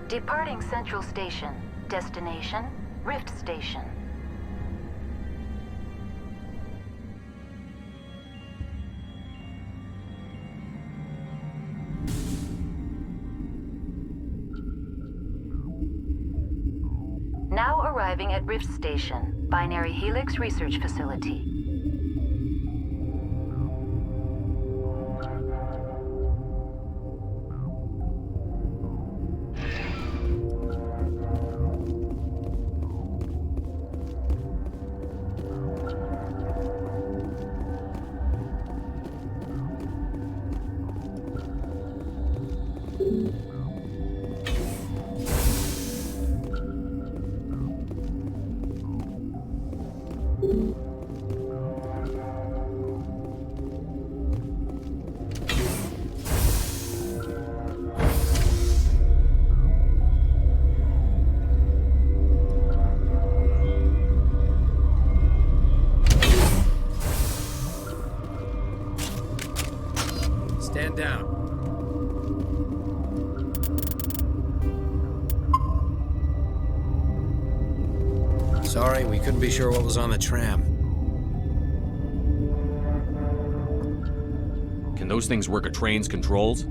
Departing Central Station. Destination, Rift Station. Now arriving at Rift Station, Binary Helix Research Facility. Stand down. Sorry, we couldn't be sure what was on the tram. Can those things work a train's controls?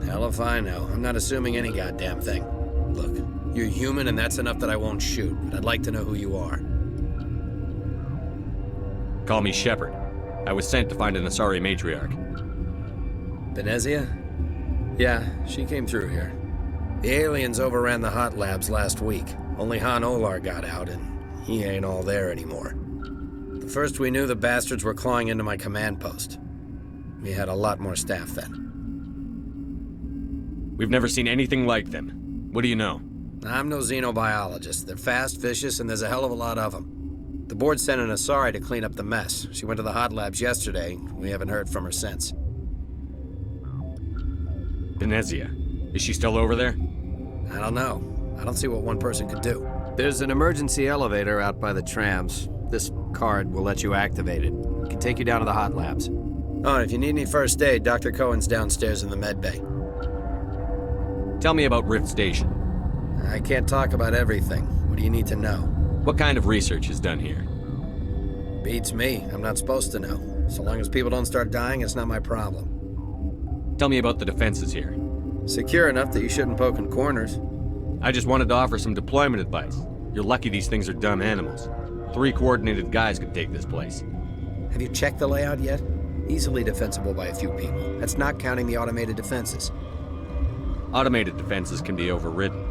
Hell if I know. I'm not assuming any goddamn thing. Look, you're human and that's enough that I won't shoot, but I'd like to know who you are. Call me Shepard. I was sent to find an Asari matriarch. Venezia? Yeah, she came through here. The aliens overran the hot labs last week. Only Han Olar got out, and he ain't all there anymore. The first we knew, the bastards were clawing into my command post. We had a lot more staff then. We've never seen anything like them. What do you know? I'm no xenobiologist. They're fast, vicious, and there's a hell of a lot of them. The board sent an Asari to clean up the mess. She went to the hot labs yesterday. We haven't heard from her since. Venezia. Is she still over there? I don't know. I don't see what one person could do. There's an emergency elevator out by the trams. This card will let you activate it. It can take you down to the hot labs. Oh, and if you need any first aid, Dr. Cohen's downstairs in the med bay. Tell me about Rift Station. I can't talk about everything. What do you need to know? What kind of research is done here? Beats me. I'm not supposed to know. So long as people don't start dying, it's not my problem. Tell me about the defenses here. Secure enough that you shouldn't poke in corners. I just wanted to offer some deployment advice. You're lucky these things are dumb animals. 3 coordinated guys could take this place. Have you checked the layout yet? Easily defensible by a few people. That's not counting the automated defenses. Automated defenses can be overridden.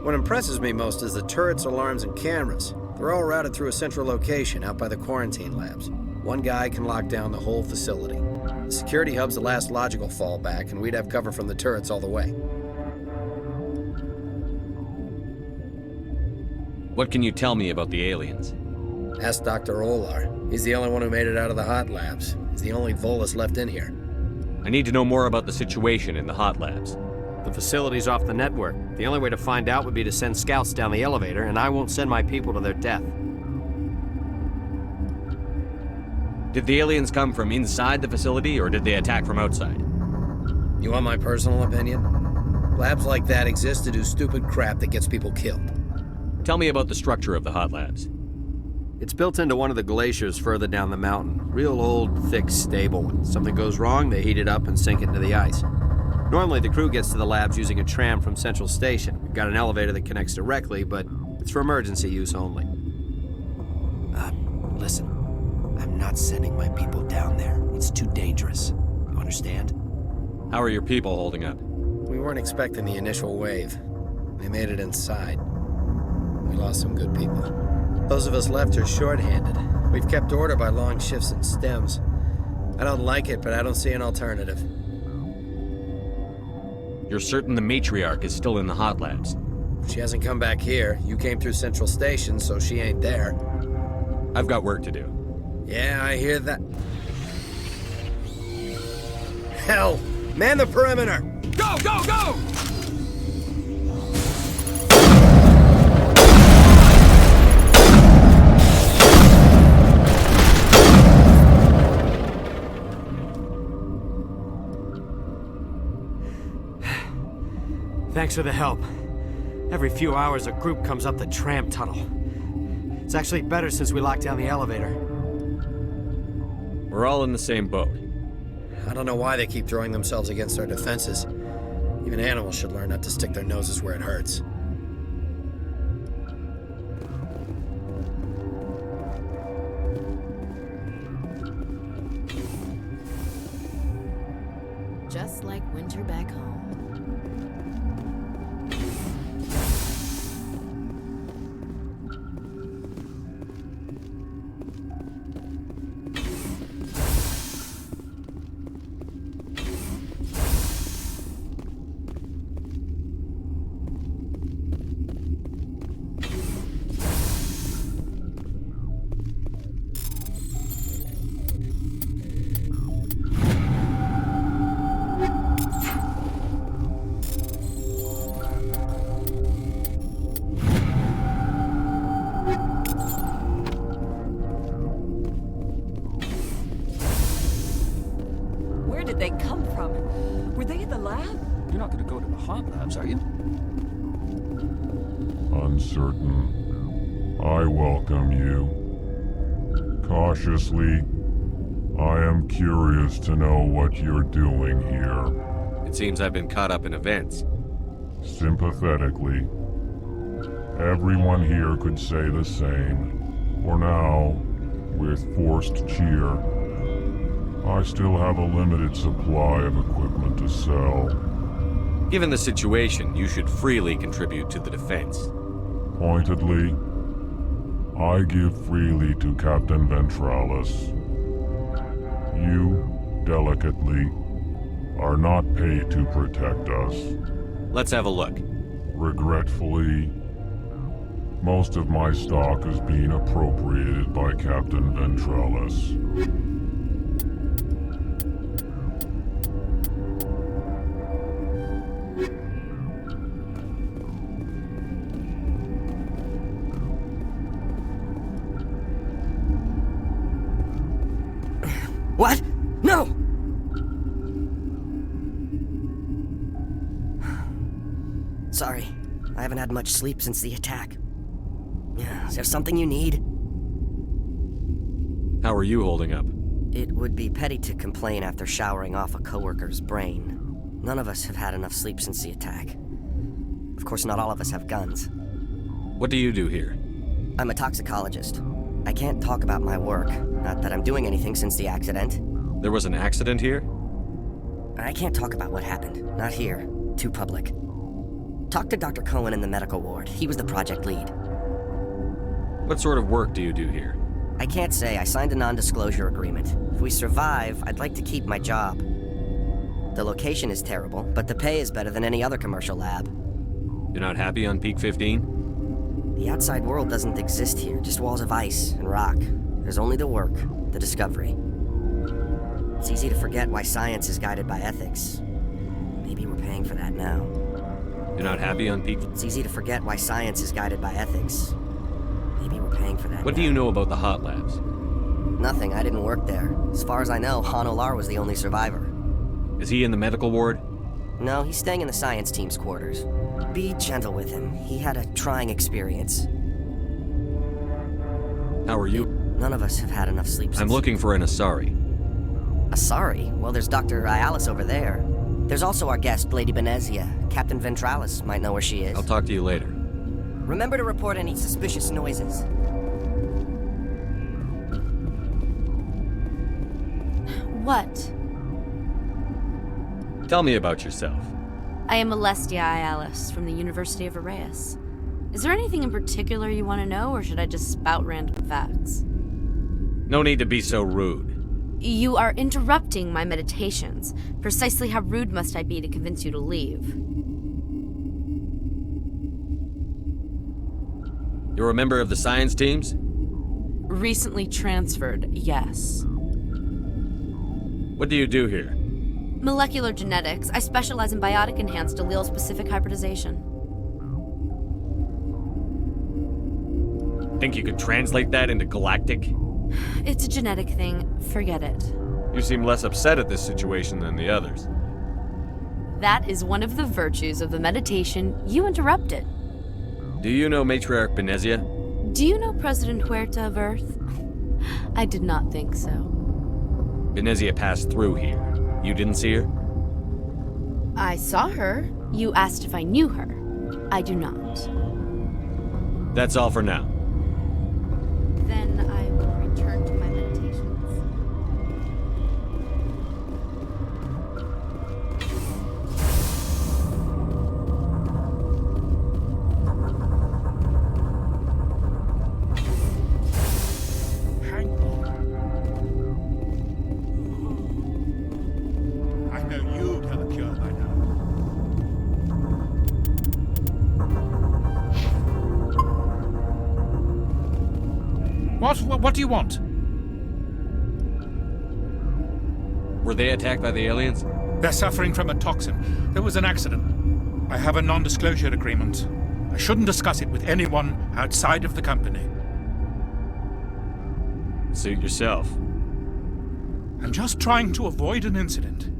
What impresses me most is the turrets, alarms, and cameras. They're all routed through a central location out by the quarantine labs. One guy can lock down the whole facility. The security hub's the last logical fallback, and we'd have cover from the turrets all the way. What can you tell me about the aliens? Ask Dr. Olar. He's the only one who made it out of the hot labs. He's the only Volus left in here. I need to know more about the situation in the hot labs. The facility's off the network. The only way to find out would be to send scouts down the elevator, and I won't send my people to their death. Did the aliens come from inside the facility, or did they attack from outside? You want my personal opinion? Labs like that exist to do stupid crap that gets people killed. Tell me about the structure of the hot labs. It's built into one of the glaciers further down the mountain. Real old, thick, stable. When something goes wrong, they heat it up and sink it into the ice. Normally, the crew gets to the labs using a tram from Central Station. We've got an elevator that connects directly, but it's for emergency use only. Listen. I'm not sending my people down there. It's too dangerous. You understand? How are your people holding up? We weren't expecting the initial wave. They made it inside. We lost some good people. Those of us left are short-handed. We've kept order by long shifts and stems. I don't like it, but I don't see an alternative. You're certain the matriarch is still in the hot labs? She hasn't come back here. You came through Central Station, so she ain't there. I've got work to do. Yeah, I hear that. Hell! Man the perimeter! Go, go, go! Thanks for the help. Every few hours, a group comes up the tram tunnel. It's actually better since we locked down the elevator. We're all in the same boat. I don't know why they keep throwing themselves against our defenses. Even animals should learn not to stick their noses where it hurts. Just like winter back home. Where did they come from? Were they in the lab? You're not going to go to the hot labs, are you? Uncertain. I welcome you. Cautiously, I am curious to know what you're doing here. It seems I've been caught up in events. Sympathetically. Everyone here could say the same. For now, with forced cheer, I still have a limited supply of equipment to sell. Given the situation, you should freely contribute to the defense. Pointedly, I give freely to Captain Ventralis. You, delicately, are not paid to protect us. Let's have a look. Regretfully, most of my stock is being appropriated by Captain Ventralis. What? No! Sorry, I haven't had much sleep since the attack. Is there something you need? How are you holding up? It would be petty to complain after showering off a coworker's brain. None of us have had enough sleep since the attack. Of course, not all of us have guns. What do you do here? I'm a toxicologist. I can't talk about my work. Not that I'm doing anything since the accident. There was an accident here? I can't talk about what happened. Not here. Too public. Talk to Dr. Cohen in the medical ward. He was the project lead. What sort of work do you do here? I can't say. I signed a non-disclosure agreement. If we survive, I'd like to keep my job. The location is terrible, but the pay is better than any other commercial lab. You're not happy on Peak 15? The outside world doesn't exist here, just walls of ice and rock. There's only the work, the discovery. It's easy to forget why science is guided by ethics. Maybe we're paying for that now. You're not happy on Peak? It's easy to forget why science is guided by ethics. Maybe we're paying for that What now. do you know about the hot labs? Nothing, I didn't work there. As far as I know, Han Olar was the only survivor. Is he in the medical ward? No, he's staying in the science team's quarters. Be gentle with him. He had a trying experience. How are you? None of us have had enough sleep since... I'm looking for an Asari. Asari? Well, there's Dr. Ayalis over there. There's also our guest, Lady Benezia. Captain Ventralis might know where she is. I'll talk to you later. Remember to report any suspicious noises. What? Tell me about yourself. I am Alestia Ayalis from the University of Arraeus. Is there anything in particular you want to know, or should I just spout random facts? No need to be so rude. You are interrupting my meditations. Precisely how rude must I be to convince you to leave? You're a member of the science teams? Recently transferred, yes. What do you do here? Molecular genetics. I specialize in biotic-enhanced allele-specific hybridization. Think you could translate that into galactic? It's a genetic thing. Forget it. You seem less upset at this situation than the others. That is one of the virtues of the meditation you interrupted. Do you know Matriarch Benezia? Do you know President Huerta of Earth? I did not think so. Benezia passed through here. You didn't see her? I saw her. You asked if I knew her. I do not. That's all for now. Then I will return to my meditations. Hang on. I know you'd have a cure by now. What do you want? Were they attacked by the aliens? They're suffering from a toxin. There was an accident. I have a non-disclosure agreement. I shouldn't discuss it with anyone outside of the company. Suit yourself. I'm just trying to avoid an incident.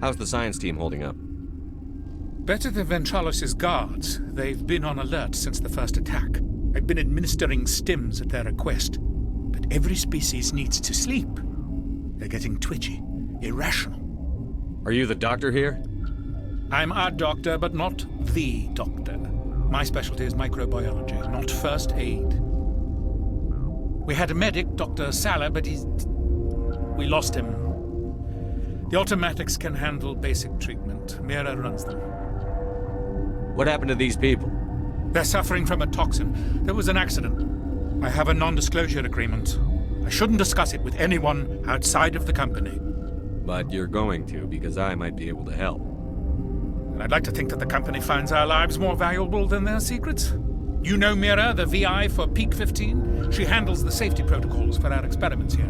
How's the science team holding up? Better than Ventralos' guards. They've been on alert since the first attack. I've been administering stims at their request. But every species needs to sleep. They're getting twitchy, irrational. Are you the doctor here? I'm a doctor, but not the doctor. My specialty is microbiology, not first aid. We had a medic, Dr. Salah, but we lost him. The automatics can handle basic treatment. Mira runs them. What happened to these people? They're suffering from a toxin. There was an accident. I have a non-disclosure agreement. I shouldn't discuss it with anyone outside of the company. But you're going to, because I might be able to help. And I'd like to think that the company finds our lives more valuable than their secrets. You know Mira, the VI for Peak 15? She handles the safety protocols for our experiments here.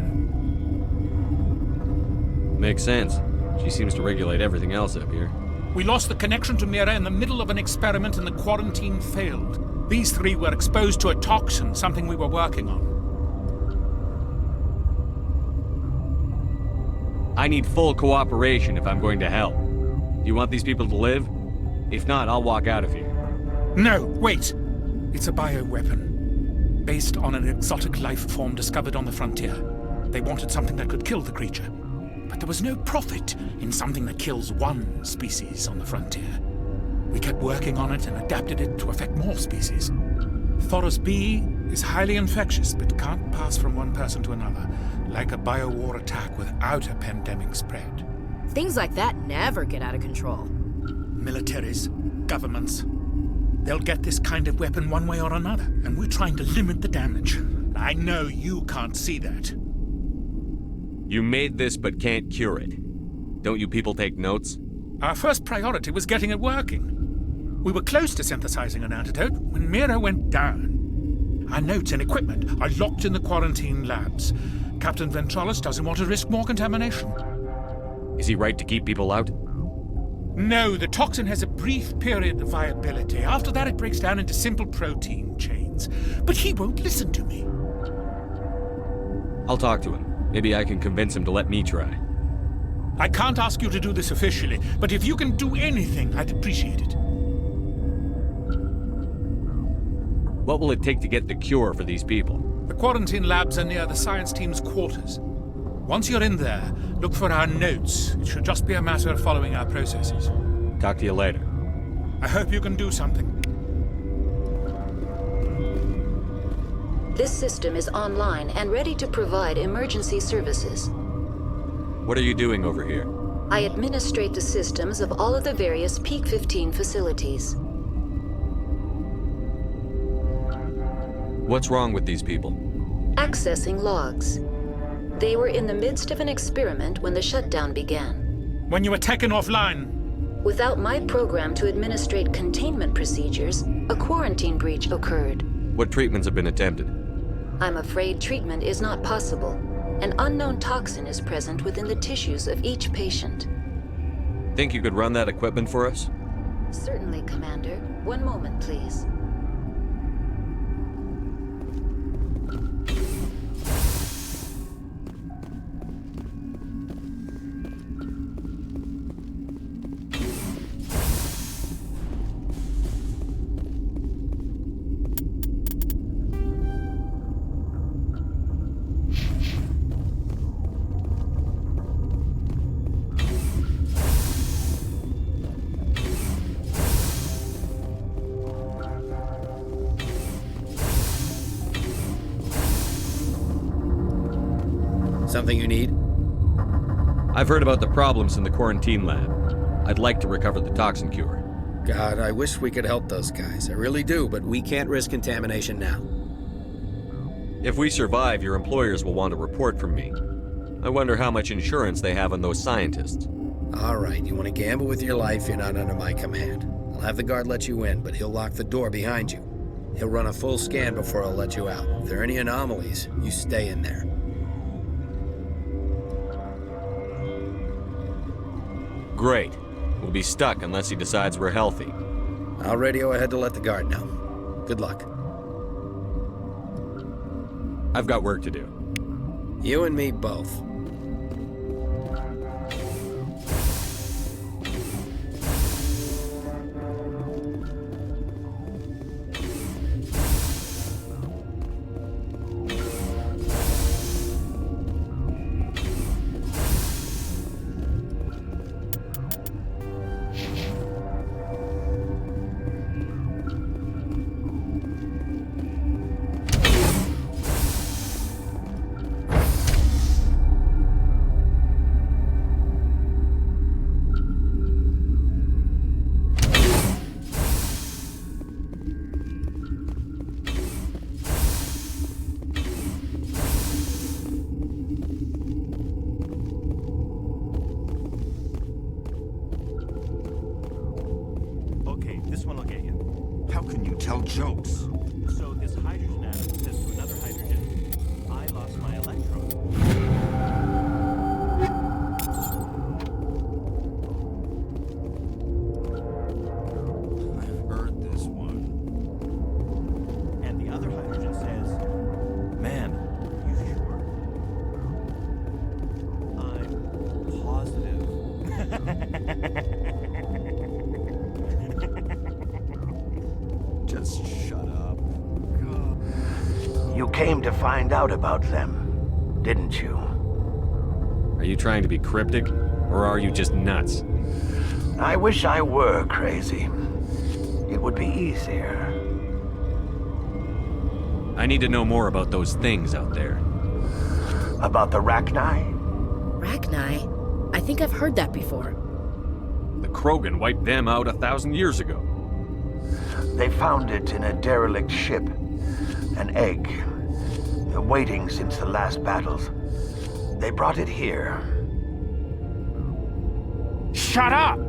Makes sense. She seems to regulate everything else up here. We lost the connection to Mira in the middle of an experiment and the quarantine failed. These three were exposed to a toxin, something we were working on. I need full cooperation if I'm going to help. Do you want these people to live? If not, I'll walk out of here. No, wait! It's a bioweapon, based on an exotic life form discovered on the frontier. They wanted something that could kill the creature. But there was no profit in something that kills one species on the frontier. We kept working on it and adapted it to affect more species. Thoros B is highly infectious, but can't pass from one person to another, like a biowar attack without a pandemic spread. Things like that never get out of control. Militaries, governments, they'll get this kind of weapon one way or another, and we're trying to limit the damage. I know you can't see that. You made this but can't cure it. Don't you people take notes? Our first priority was getting it working. We were close to synthesizing an antidote when Mira went down. Our notes and equipment are locked in the quarantine labs. Captain Ventralos doesn't want to risk more contamination. Is he right to keep people out? No, the toxin has a brief period of viability. After that, it breaks down into simple protein chains. But he won't listen to me. I'll talk to him. Maybe I can convince him to let me try. I can't ask you to do this officially, but if you can do anything, I'd appreciate it. What will it take to get the cure for these people? The quarantine labs are near the science team's quarters. Once you're in there, look for our notes. It should just be a matter of following our processes. Talk to you later. I hope you can do something. This system is online and ready to provide emergency services. What are you doing over here? I administrate the systems of all of the various Peak 15 facilities. What's wrong with these people? Accessing logs. They were in the midst of an experiment when the shutdown began. When you were taken offline, Without my program to administrate containment procedures, a quarantine breach occurred. What treatments have been attempted? I'm afraid treatment is not possible. An unknown toxin is present within the tissues of each patient. Think you could run that equipment for us? Certainly, Commander. One moment, please. Something you need? I've heard about the problems in the quarantine lab. I'd like to recover the toxin cure. God, I wish we could help those guys. I really do, but we can't risk contamination now. If we survive, your employers will want a report from me. I wonder how much insurance they have on those scientists. All right, you want to gamble with your life, you're not under my command. I'll have the guard let you in, but he'll lock the door behind you. He'll run a full scan before he'll let you out. If there are any anomalies, you stay in there. Great. We'll be stuck unless he decides we're healthy. I'll radio ahead to let the guard know. Good luck. I've got work to do. You and me both. This one will get you. How can you tell jokes? So this hydrogen atom says to another hydrogen, I lost my electron. I've heard this one. And the other hydrogen says, man, you sure? I'm positive. Just shut up. You came to find out about them, didn't you? Are you trying to be cryptic, or are you just nuts? I wish I were crazy. It would be easier. I need to know more about those things out there. About the Rachni? Rachni? I think I've heard that before. The Krogan wiped them out 1,000 years ago. They found it in a derelict ship. An egg. Waiting since the last battles. They brought it here. Shut up!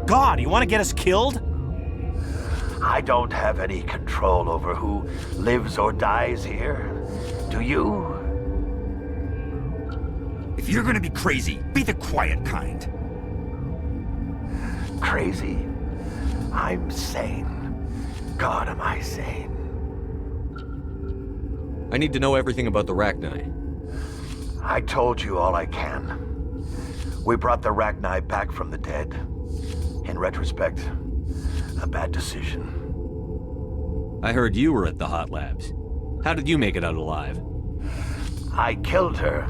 God, you want to get us killed? I don't have any control over who lives or dies here. Do you? If you're gonna be crazy, be the quiet kind. Crazy? I'm sane. God, am I sane? I need to know everything about the Rachni. I told you all I can. We brought the Rachni back from the dead. In retrospect, a bad decision. I heard you were at the hot labs. How did you make it out alive? I killed her.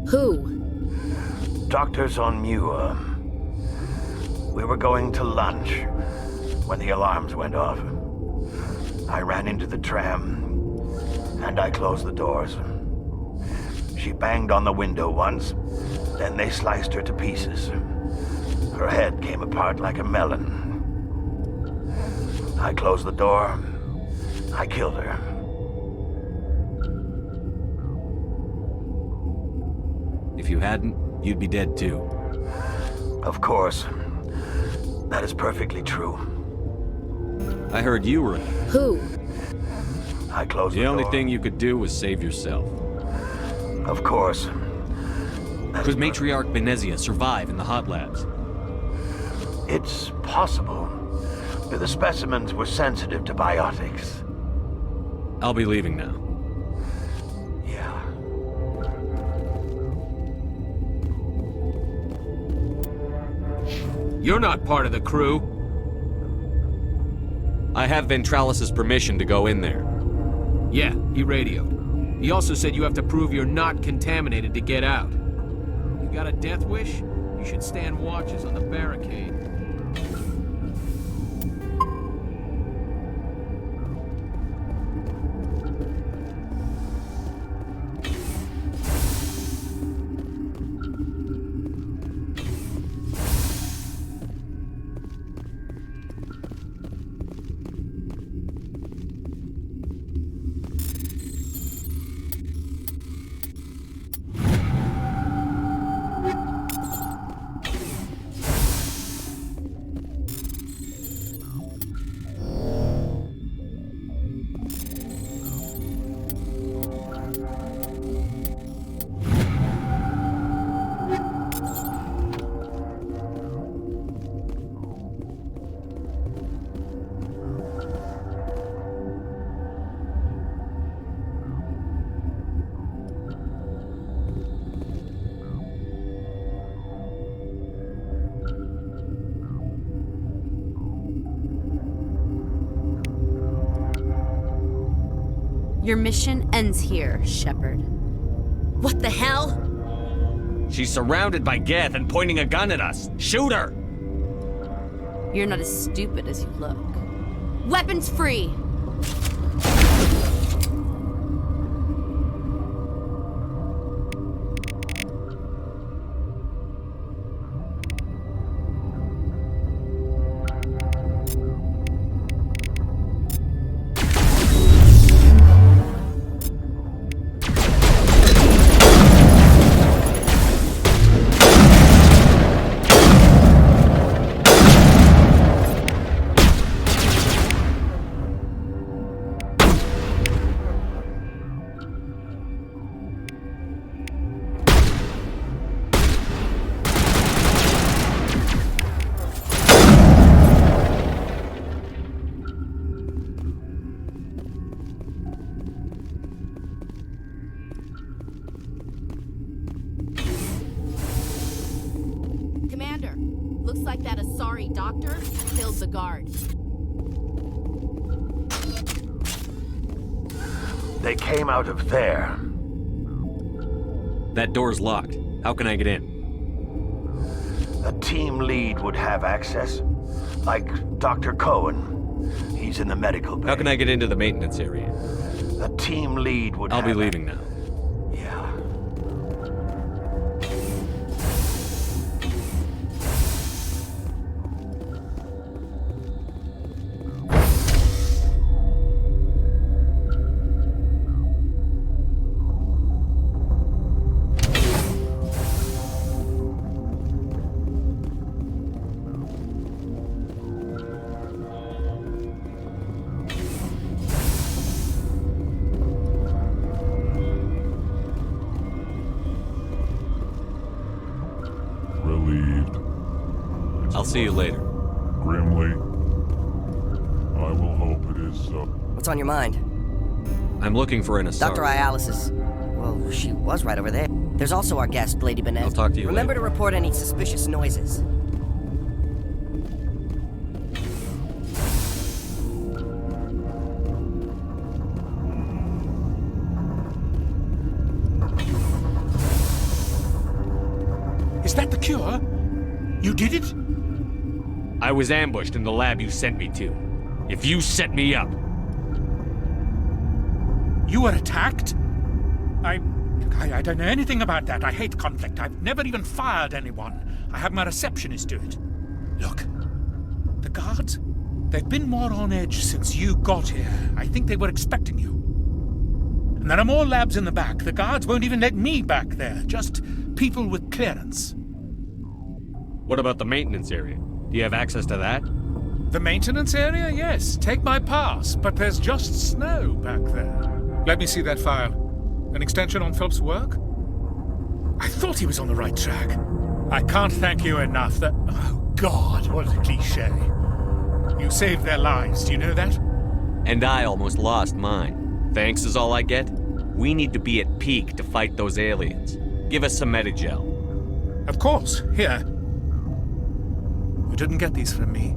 Who? Doctors on Muir. We were going to lunch when the alarms went off. I ran into the tram, and I closed the doors. She banged on the window once, then they sliced her to pieces. Her head came apart like a melon. I closed the door. I killed her. If you hadn't, you'd be dead too. Of course. That is perfectly true. I heard you were... Who? I closed the door. The only thing you could do was save yourself. Of course. Could Matriarch Benezia survive in the hot labs? It's possible. The specimens were sensitive to biotics. I'll be leaving now. Yeah. You're not part of the crew. I have Ventralis's permission to go in there. Yeah, he radioed. He also said you have to prove you're not contaminated to get out. You got a death wish? You should stand watches on the barricade. Your mission ends here, Shepard. What the hell? She's surrounded by Geth and pointing a gun at us. Shoot her! You're not as stupid as you look. Weapons free! Commander, looks like that Asari doctor killed the guard. They came out of there. That door's locked. How can I get in? A team lead would have access. Like Dr. Cohen. He's in the medical bay. How can I get into the maintenance area? A team lead would I'll be leaving now. Yeah. Relieved. I'll see you later. Grimly. I will hope it is so. What's on your mind? I'm looking for an Asari. Dr. Ialis is... Well, she was right over there. There's also our guest, Lady Benez. I'll talk to you Remember later. to report any suspicious noises. Is that the cure? You did it? I was ambushed in the lab you sent me to. If you set me up... You were attacked? I don't know anything about that. I hate conflict. I've never even fired anyone. I have my receptionist do it. Look, the guards, they've been more on edge since you got here. I think they were expecting you. And there are more labs in the back. The guards won't even let me back there. Just people with clearance. What about the maintenance area? Do you have access to that? The maintenance area? Yes. Take my pass. But there's just snow back there. Let me see that file. An extension on Phelps' work? I thought he was on the right track. I can't thank you enough that... Oh, God, what a cliché. You saved their lives, do you know that? And I almost lost mine. Thanks is all I get? We need to be at peak to fight those aliens. Give us some Medigel. Of course. Here. You didn't get these from me.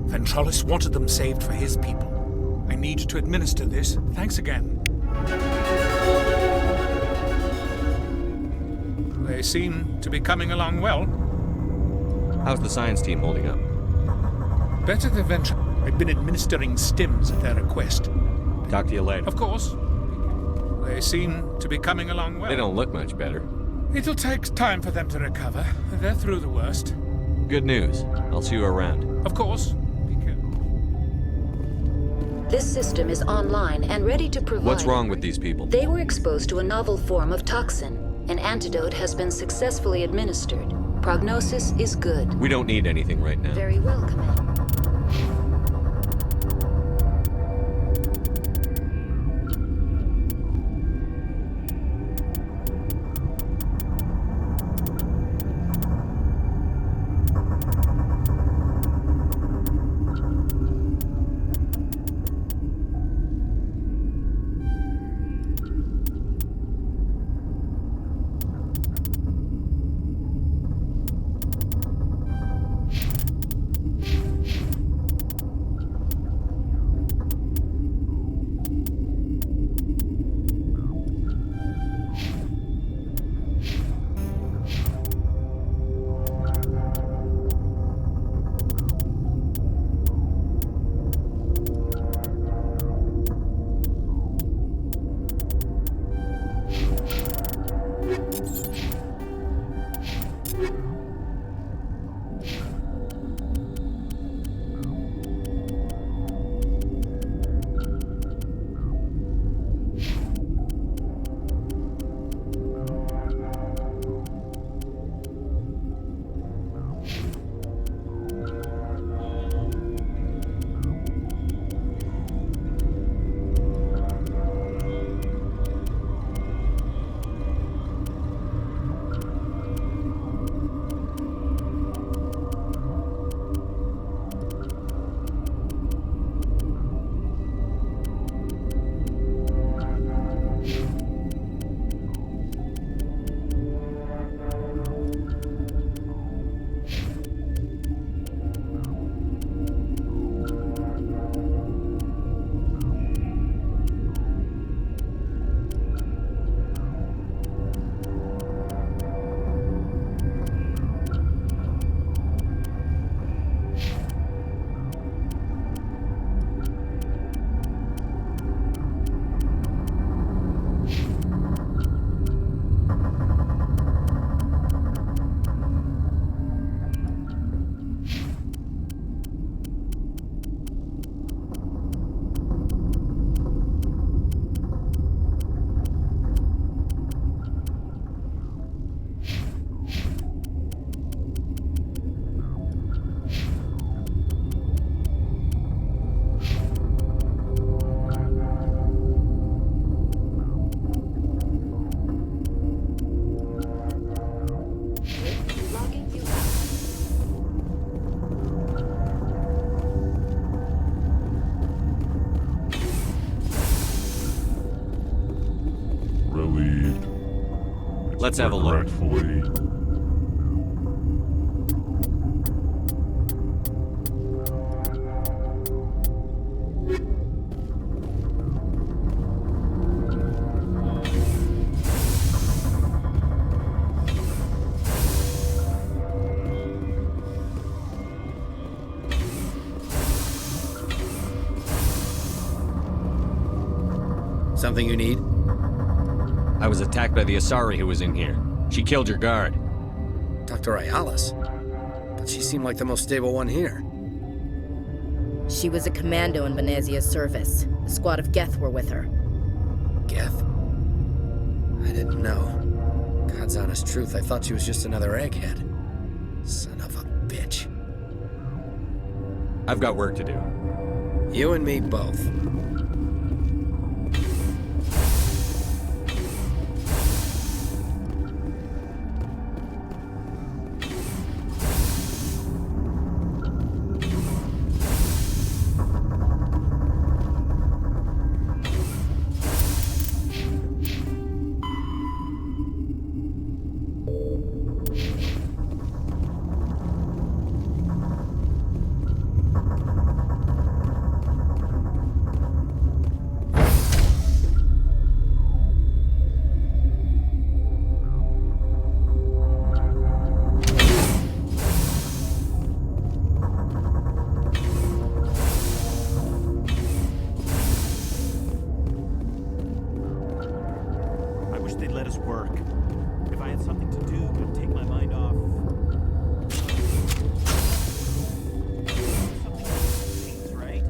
Ventralis wanted them saved for his people. I need to administer this. Thanks again. They seem to be coming along well. How's the science team holding up? Better than Ventralis. I've been administering stims at their request. Talk to you later. Of course. They seem to be coming along well. They don't look much better. It'll take time for them to recover. They're through the worst. Good news. I'll see you around. Of course. Be careful. This system is online and ready to provide... What's wrong with these people? They were exposed to a novel form of toxin. An antidote has been successfully administered. Prognosis is good. We don't need anything right now. Very well, Commander. believed. Let's have a look. Regretfully. Something you need? I was attacked by the Asari who was in here. She killed your guard. Dr. Ayalis? But she seemed like the most stable one here. She was a commando in Venezia's service. A squad of Geth were with her. Geth? I didn't know. God's honest truth, I thought she was just another egghead. Son of a bitch. I've got work to do. You and me both. They'd let us work. If I had something to do, it would take my mind off. Something things, right?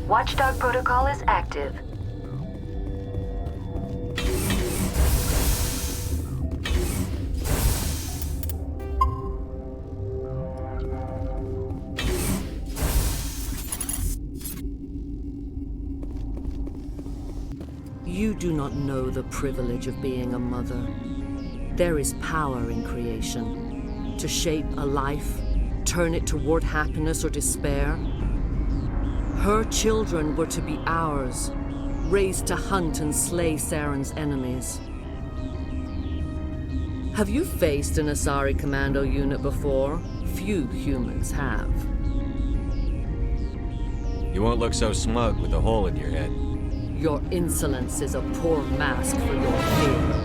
Watchdog protocol is active. You do not know the privilege of being a mother. There is power in creation. To shape a life, turn it toward happiness or despair. Her children were to be ours, raised to hunt and slay Saren's enemies. Have you faced an Asari commando unit before? Few humans have. You won't look so smug with a hole in your head. Your insolence is a poor mask for your fear.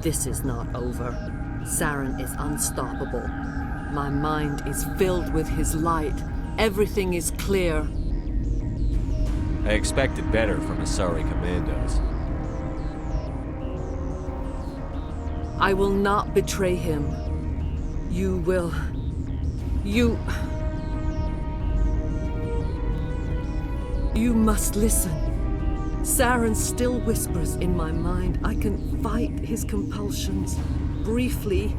This is not over. Saren is unstoppable. My mind is filled with his light. Everything is clear. I expected better from Asari commandos. I will not betray him. You will... You must listen. Saren still whispers in my mind. I can fight his compulsions, briefly,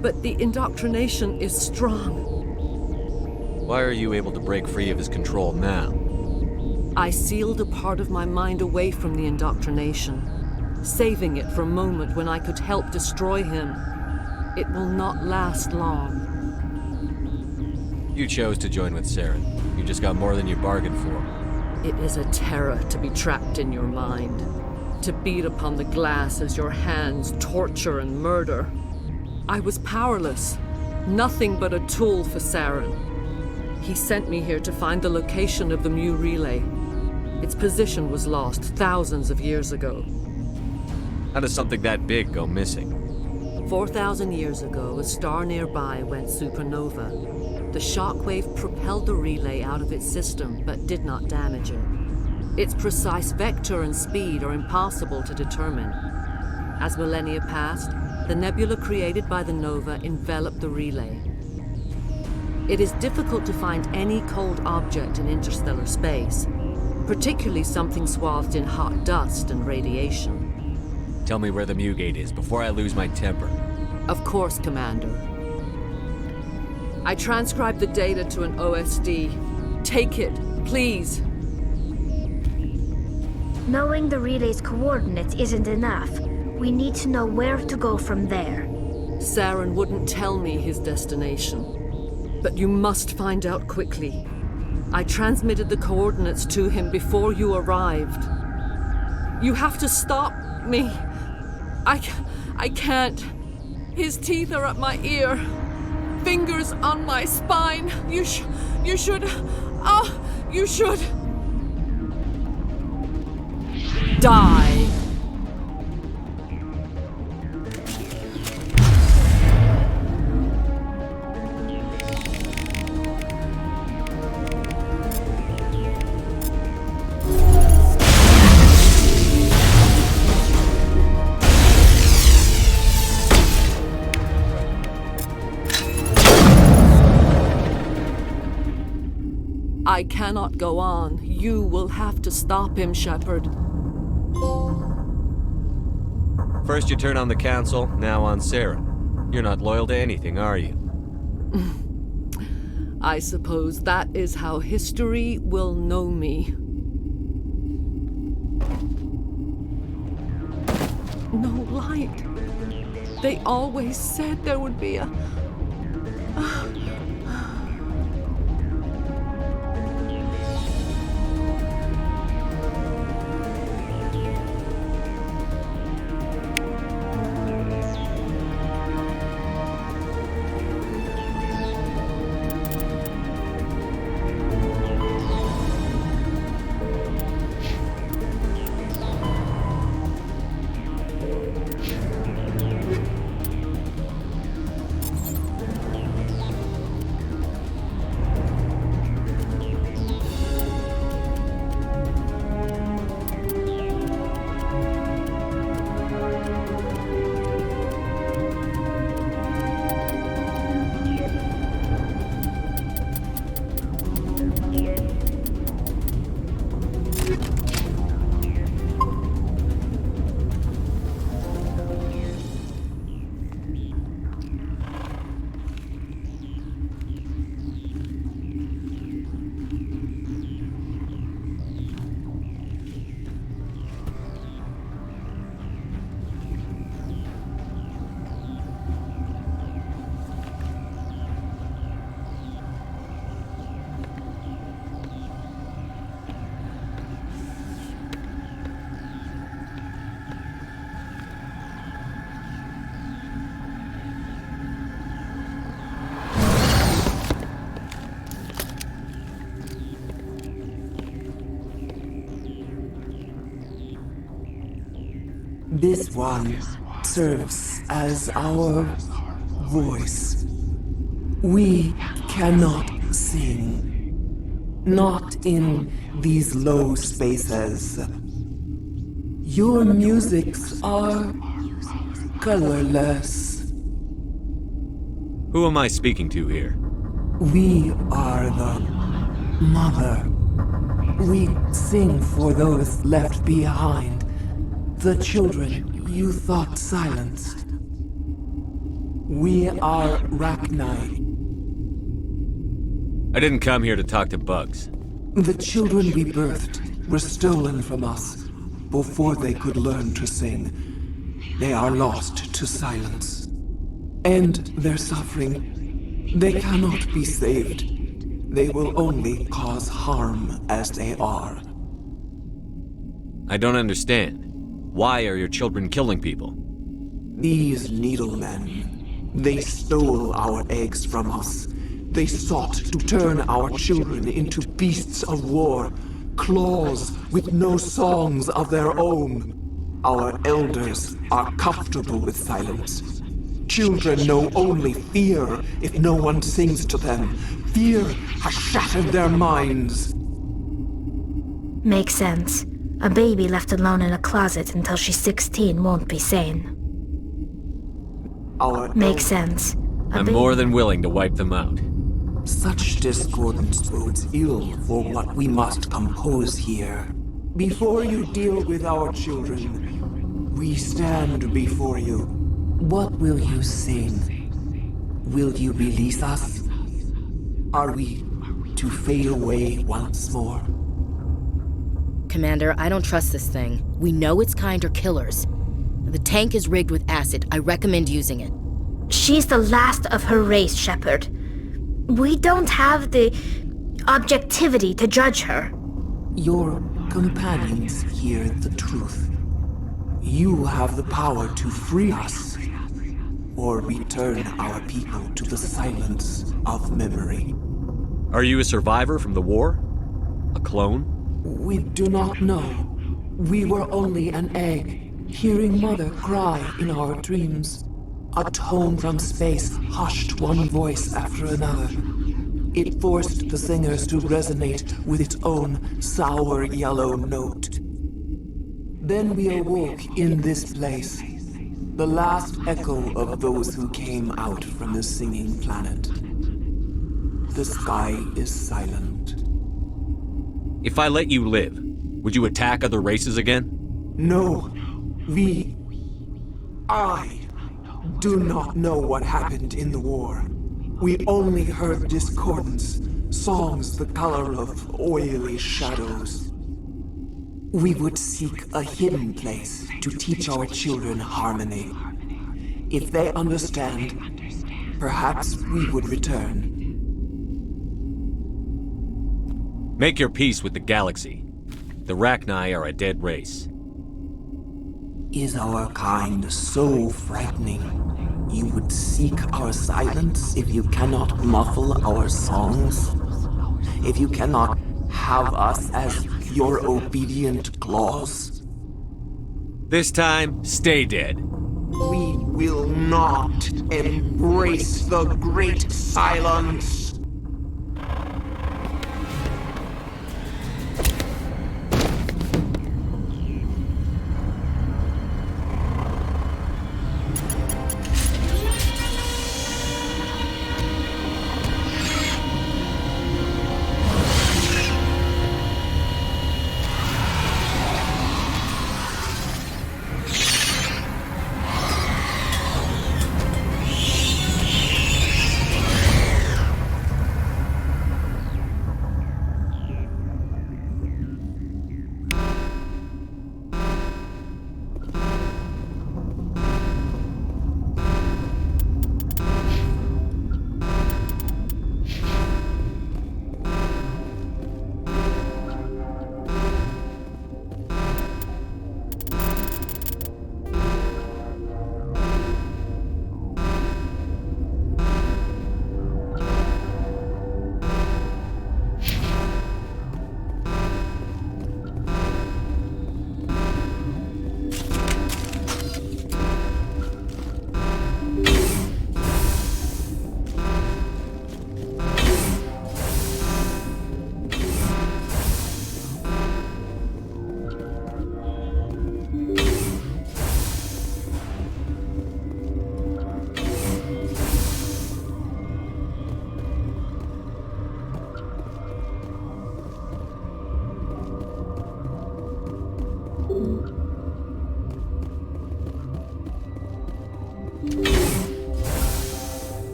but the indoctrination is strong. Why are you able to break free of his control now? I sealed a part of my mind away from the indoctrination, saving it for a moment when I could help destroy him. It will not last long. You chose to join with Saren. You just got more than you bargained for. It is a terror to be trapped in your mind, to beat upon the glass as your hands torture and murder. I was powerless, nothing but a tool for Saren. He sent me here to find the location of the Mu relay. Its position was lost thousands of years ago. How does something that big go missing? 4,000 years ago, a star nearby went supernova. The shockwave propelled the relay out of its system, but did not damage it. Its precise vector and speed are impossible to determine. As millennia passed, the nebula created by the nova enveloped the relay. It is difficult to find any cold object in interstellar space, particularly something swathed in hot dust and radiation. Tell me where the Mu gate is before I lose my temper. Of course, Commander. I transcribed the data to an OSD. Take it, please. Knowing the relay's coordinates isn't enough. We need to know where to go from there. Saren wouldn't tell me his destination. But you must find out quickly. I transmitted the coordinates to him before you arrived. You have to stop me. I can't. His teeth are at my ear. Fingers on my spine. You should. You should. Die. I cannot go on. You will have to stop him, Shepard. First you turn on the Council, now on Saren. You're not loyal to anything, are you? I suppose that is how history will know me. No light. They always said there would be a... This one serves as our voice. We cannot sing. Not in these low spaces. Your musics are colorless. Who am I speaking to here? We are the mother. We sing for those left behind. The children you thought silenced. We are Rachni. I didn't come here to talk to bugs. The children we birthed were stolen from us before they could learn to sing. They are lost to silence. And their suffering, they cannot be saved. They will only cause harm as they are. I don't understand. Why are your children killing people? These needlemen, they stole our eggs from us. They sought to turn our children into beasts of war, claws with no songs of their own. Our elders are comfortable with silence. Children know only fear if no one sings to them. Fear has shattered their minds. Makes sense. A baby left alone in a closet until she's 16 won't be sane. Makes sense. I'm more than willing to wipe them out. Such discordance bodes ill for what we must compose here. Before you deal with our children, we stand before you. What will you sing? Will you release us? Are we to fade away once more? Commander, I don't trust this thing. We know its kind are killers. The tank is rigged with acid. I recommend using it. She's the last of her race, Shepard. We don't have the objectivity to judge her. Your companions hear the truth. You have the power to free us, or return our people to the silence of memory. Are you a survivor from the war? A clone? We do not know. We were only an egg, hearing Mother cry in our dreams. A tone from space hushed one voice after another. It forced the singers to resonate with its own sour yellow note. Then we awoke in this place, the last echo of those who came out from the singing planet. The sky is silent. If I let you live, would you attack other races again? No, I do not know what happened in the war. We only heard discordance, songs the color of oily shadows. We would seek a hidden place to teach our children harmony. If they understand, perhaps we would return. Make your peace with the galaxy. The Rachni are a dead race. Is our kind so frightening? You would seek our silence if you cannot muffle our songs? If you cannot have us as your obedient claws? This time, stay dead. We will not embrace the great silence.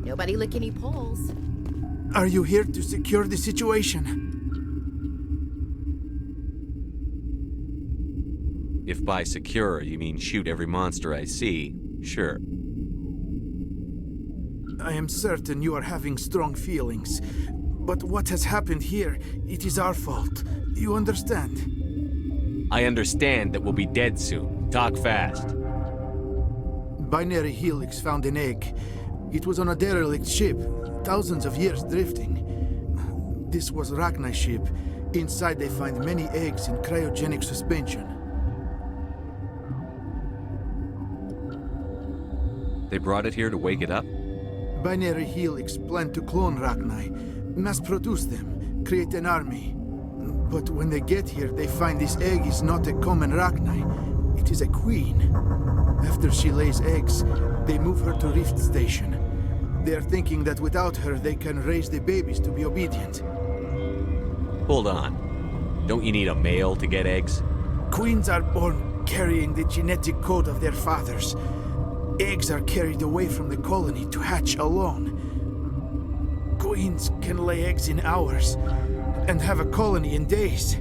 Nobody lick any poles. Are you here to secure the situation? If by secure you mean shoot every monster I see, sure. I am certain you are having strong feelings. But what has happened here, it is our fault. You understand? I understand that we'll be dead soon. Talk fast. Binary Helix found an egg. It was on a derelict ship, thousands of years drifting. This was Rachni's ship. Inside they find many eggs in cryogenic suspension. They brought it here to wake it up? Binary Helix planned to clone Rachni, mass-produce them, create an army. But when they get here, they find this egg is not a common Rachni. It is a queen. After she lays eggs, they move her to Rift Station. They are thinking that without her, they can raise the babies to be obedient. Hold on. Don't you need a male to get eggs? Queens are born carrying the genetic code of their fathers. Eggs are carried away from the colony to hatch alone. Queens can lay eggs in hours and have a colony in days.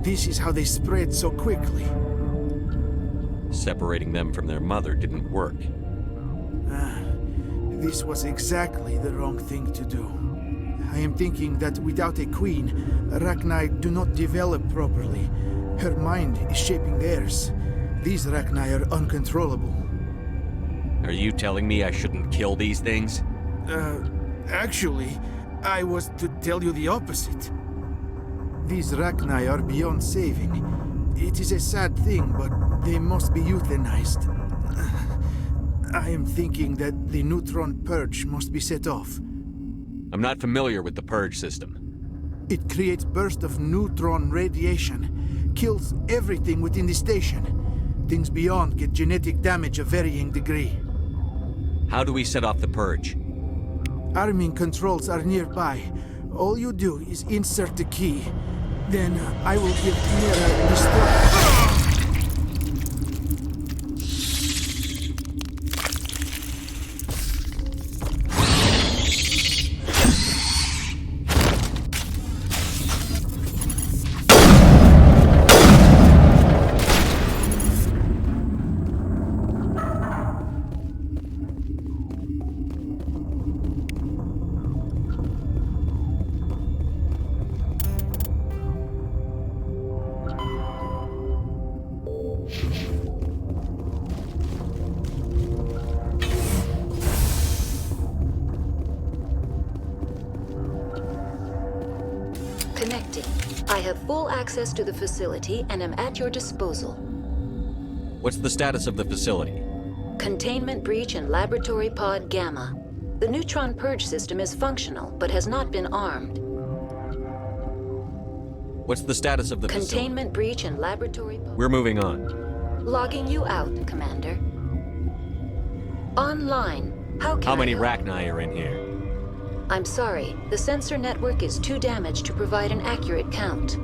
This is how they spread so quickly. Separating them from their mother didn't work. This was exactly the wrong thing to do. I am thinking that without a queen, Rachni do not develop properly. Her mind is shaping theirs. These Rachni are uncontrollable. Are you telling me I shouldn't kill these things? Actually, I was to tell you the opposite. These Rachni are beyond saving. It is a sad thing, but they must be euthanized. I am thinking that the neutron purge must be set off. I'm not familiar with the purge system. It creates bursts of neutron radiation, kills everything within the station. Things beyond get genetic damage of varying degree. How do we set off the purge? Arming controls are nearby. All you do is insert the key. Then I will give Chimera destruct. Connecting. I have full access to the facility and am at your disposal. What's the status of the facility? Containment breach in Laboratory Pod Gamma. The neutron purge system is functional, but has not been armed. What's the status of the facility? Containment breach in Laboratory Pod... We're moving on. Logging you out, Commander. Online. How many Rachni are in here? I'm sorry. The sensor network is too damaged to provide an accurate count.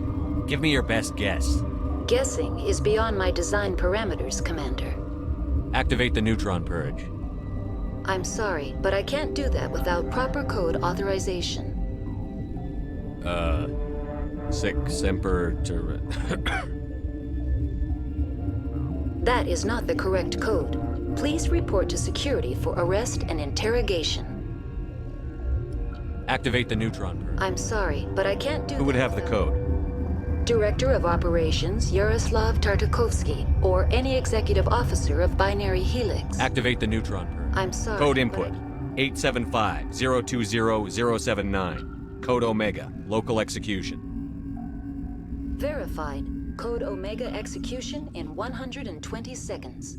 Give me your best guess. Guessing is beyond my design parameters, Commander. Activate the neutron purge. I'm sorry, but I can't do that without proper code authorization. Sic semper That is not the correct code. Please report to security for arrest and interrogation. Activate the neutron purge. I'm sorry, but I can't do that. Who would have the code? Director of Operations Yaroslav Tartakovsky, or any executive officer of Binary Helix. Activate the neutron purge. I'm sorry. Code input 875-020-079. Code Omega. Local execution. Verified. Code Omega execution in 120 seconds.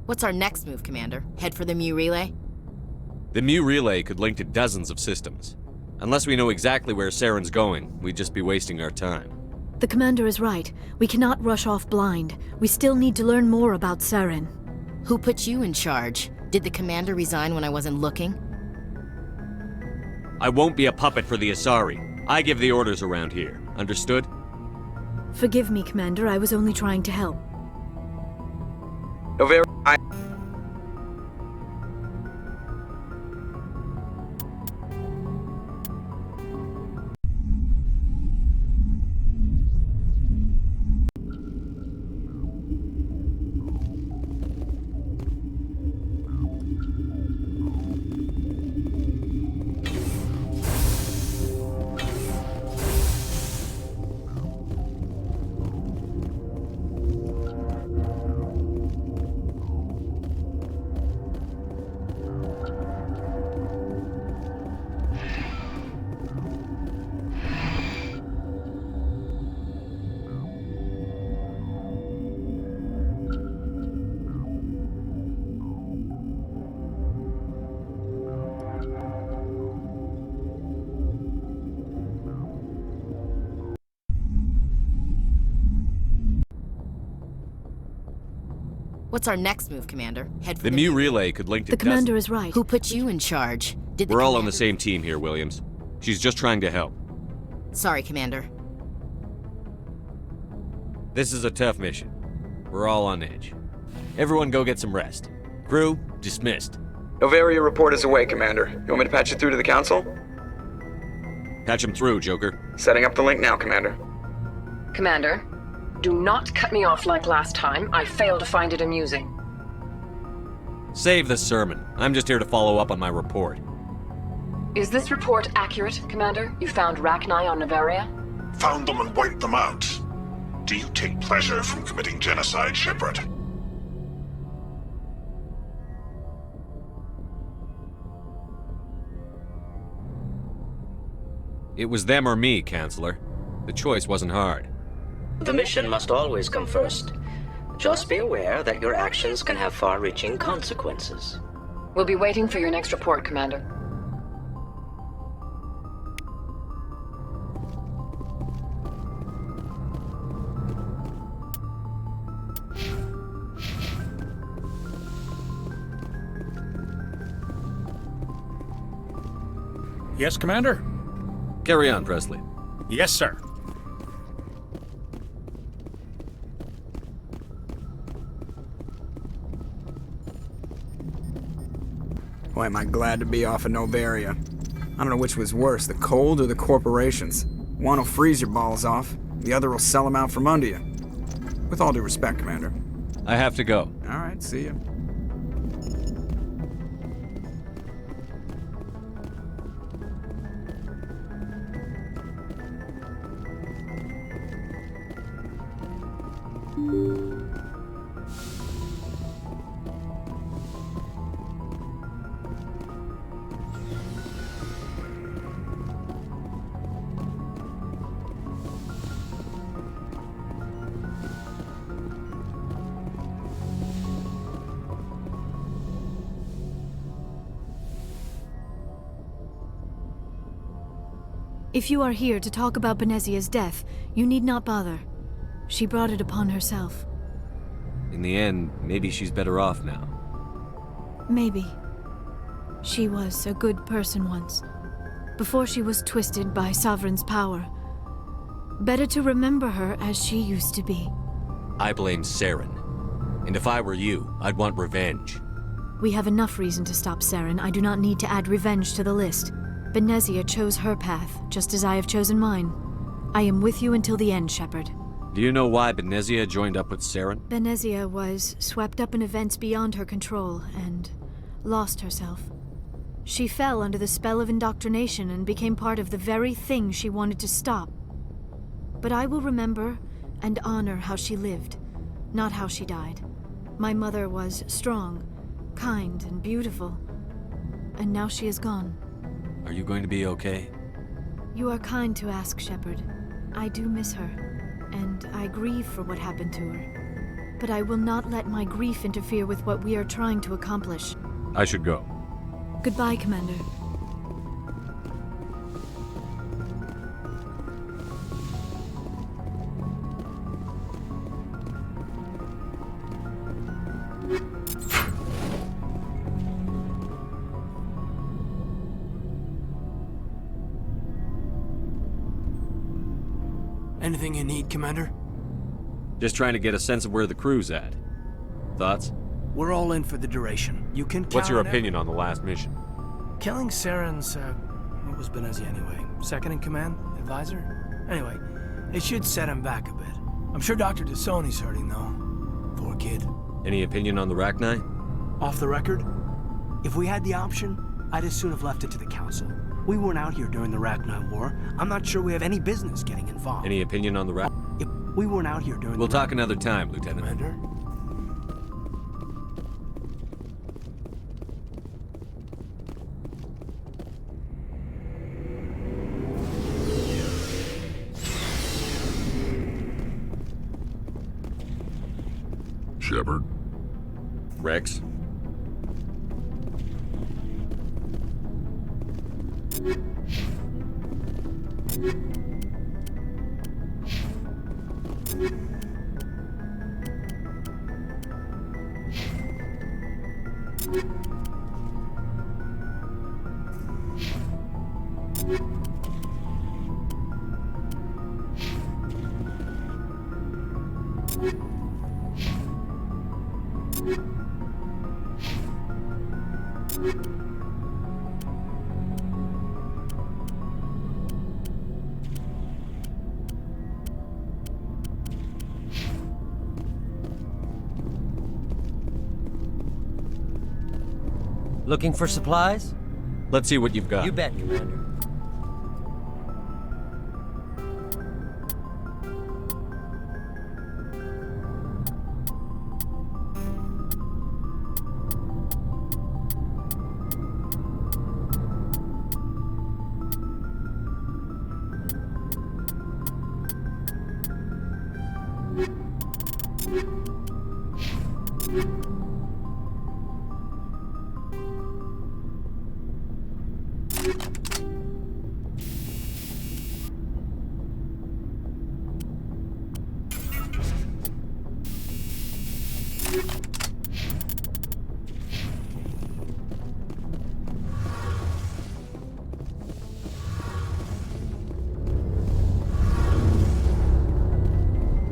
What's our next move, Commander? Head for the Mu relay? The Mu relay could link to dozens of systems. Unless we know exactly where Saren's going, we'd just be wasting our time. The Commander is right. We cannot rush off blind. We still need to learn more about Saren. Who put you in charge? Did the Commander resign when I wasn't looking? I won't be a puppet for the Asari. I give the orders around here. Understood? Forgive me, Commander. I was only trying to help. What's our next move, Commander? Head for the Mu relay could link to The Commander is right. Who put you in charge? Did We're all on the same team here, Williams. She's just trying to help. Sorry, Commander. This is a tough mission. We're all on edge. Everyone go get some rest. Crew, dismissed. Novaria report is away, Commander. You want me to patch it through to the Council? Patch him through, Joker. Setting up the link now, Commander. Commander, do not cut me off like last time. I fail to find it amusing. Save the sermon. I'm just here to follow up on my report. Is this report accurate, Commander? You found Rachni on Novaria? Found them and wiped them out. Do you take pleasure from committing genocide, Shepard? It was them or me, Counselor. The choice wasn't hard. The mission must always come first. Just be aware that your actions can have far-reaching consequences. We'll be waiting for your next report, Commander. Yes, Commander? Carry on, Presley. Yes, sir. Boy, am I glad to be off of Novaria. I don't know which was worse, the cold or the corporations. One will freeze your balls off, the other will sell them out from under you. With all due respect, Commander. I have to go. All right, see ya. If you are here to talk about Benezia's death, you need not bother. She brought it upon herself. In the end, maybe she's better off now. Maybe. She was a good person once, before she was twisted by Sovereign's power. Better to remember her as she used to be. I blame Saren. And if I were you, I'd want revenge. We have enough reason to stop Saren. I do not need to add revenge to the list. Benezia chose her path, just as I have chosen mine. I am with you until the end, Shepard. Do you know why Benezia joined up with Saren? Benezia was swept up in events beyond her control and lost herself. She fell under the spell of indoctrination and became part of the very thing she wanted to stop. But I will remember and honor how she lived, not how she died. My mother was strong, kind, and beautiful, and now she is gone. Are you going to be okay? You are kind to ask, Shepard. I do miss her, and I grieve for what happened to her. but I will not let my grief interfere with what we are trying to accomplish. I should go. Goodbye, Commander. Anything you need, Commander? Just trying to get a sense of where the crew's at. Thoughts? We're all in for the duration. You can count What's your on opinion on the last mission? Killing Saren's, what was Benezia anyway? Second in command? Advisor? Anyway, it should set him back a bit. I'm sure Dr. Tassoni's hurting, though. Poor kid. Any opinion on the Rachni? Off the record, if we had the option, I'd as soon have left it to the Council. We weren't out here during the Rachni War. I'm not sure we have any business getting involved. Any opinion on the If we weren't out here during We'll the talk another time, Lieutenant. Commander? Shepard? Rex? Looking for supplies? Let's see what you've got. You bet, Commander.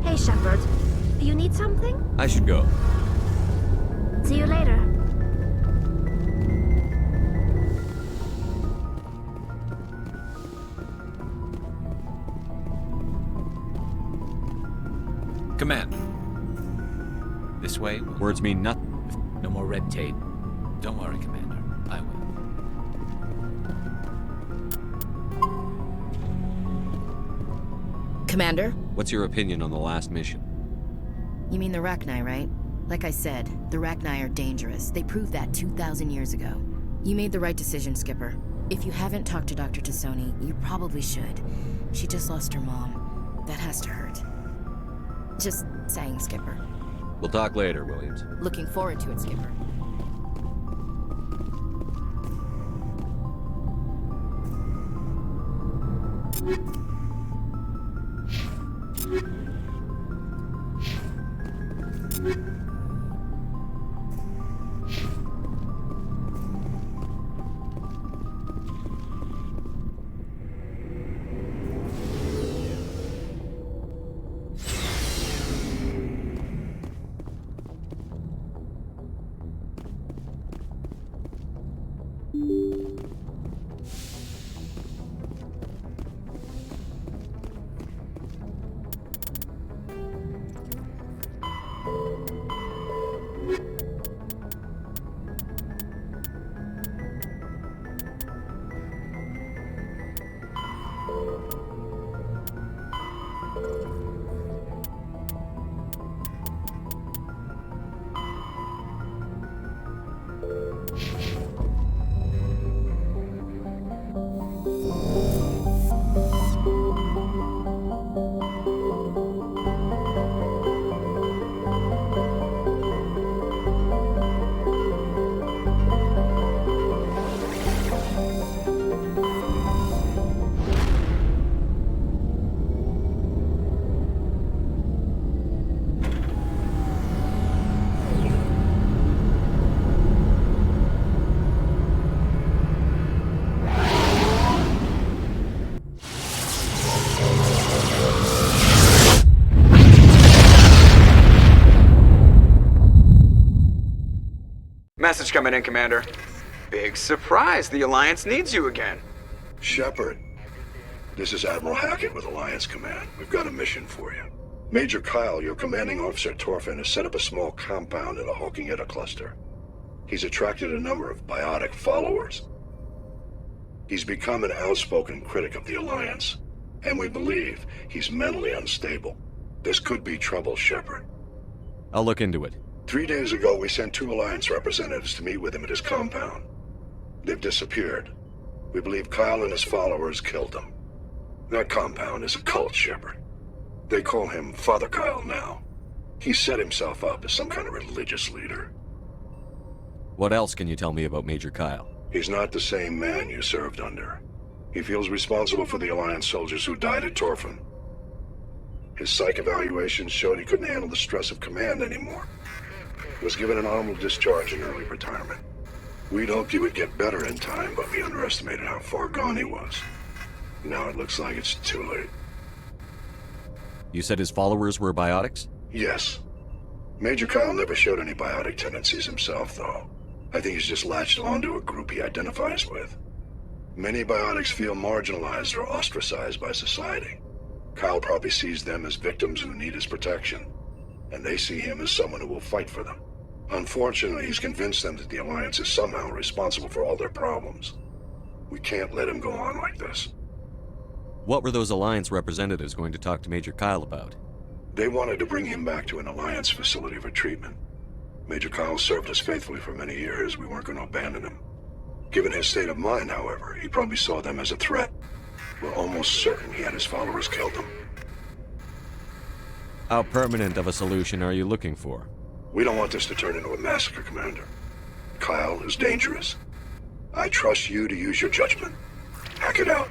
Hey, Shepard. Do you need something? I should go. See you later. Command. This way. Words mean nothing. No more red tape. Don't worry, Commander. I will. Commander? What's your opinion on the last mission? You mean the Rachni, right? Like I said, the Rachni are dangerous. They proved that 2,000 years ago. You made the right decision, Skipper. If you haven't talked to Dr. Tassoni, you probably should. She just lost her mom. That has to hurt. Just saying, Skipper. We'll talk later, Williams. Looking forward to it, Skipper. Message coming in, Commander. Big surprise, the Alliance needs you again. Shepard, this is Admiral Hackett with Alliance Command. We've got a mission for you. Major Kyle, your commanding officer Torfin, has set up a small compound in a Hawking Etta cluster. He's attracted a number of biotic followers. He's become an outspoken critic of the Alliance, and we believe he's mentally unstable. This could be trouble, Shepard. I'll look into it. 3 days ago, we sent 2 Alliance representatives to meet with him at his compound. They've disappeared. We believe Kyle and his followers killed them. That compound is a cult, Shepard. They call him Father Kyle now. He set himself up as some kind of religious leader. What else can you tell me about Major Kyle? He's not the same man you served under. He feels responsible for the Alliance soldiers who died at Torfin. His psych evaluations showed he couldn't handle the stress of command anymore. He was given an honorable discharge in early retirement. We'd hoped he would get better in time, but we underestimated how far gone he was. Now it looks like it's too late. You said his followers were biotics? Yes. Major Kyle never showed any biotic tendencies himself, though. I think he's just latched onto a group he identifies with. Many biotics feel marginalized or ostracized by society. Kyle probably sees them as victims who need his protection, and they see him as someone who will fight for them. Unfortunately, he's convinced them that the Alliance is somehow responsible for all their problems. We can't let him go on like this. What were those Alliance representatives going to talk to Major Kyle about? They wanted to bring him back to an Alliance facility for treatment. Major Kyle served us faithfully for many years. We weren't going to abandon him. Given his state of mind, however, he probably saw them as a threat. We're almost certain he had his followers killed them. How permanent of a solution are you looking for? We don't want this to turn into a massacre, Commander. Kyle is dangerous. I trust you to use your judgment. Hack it out.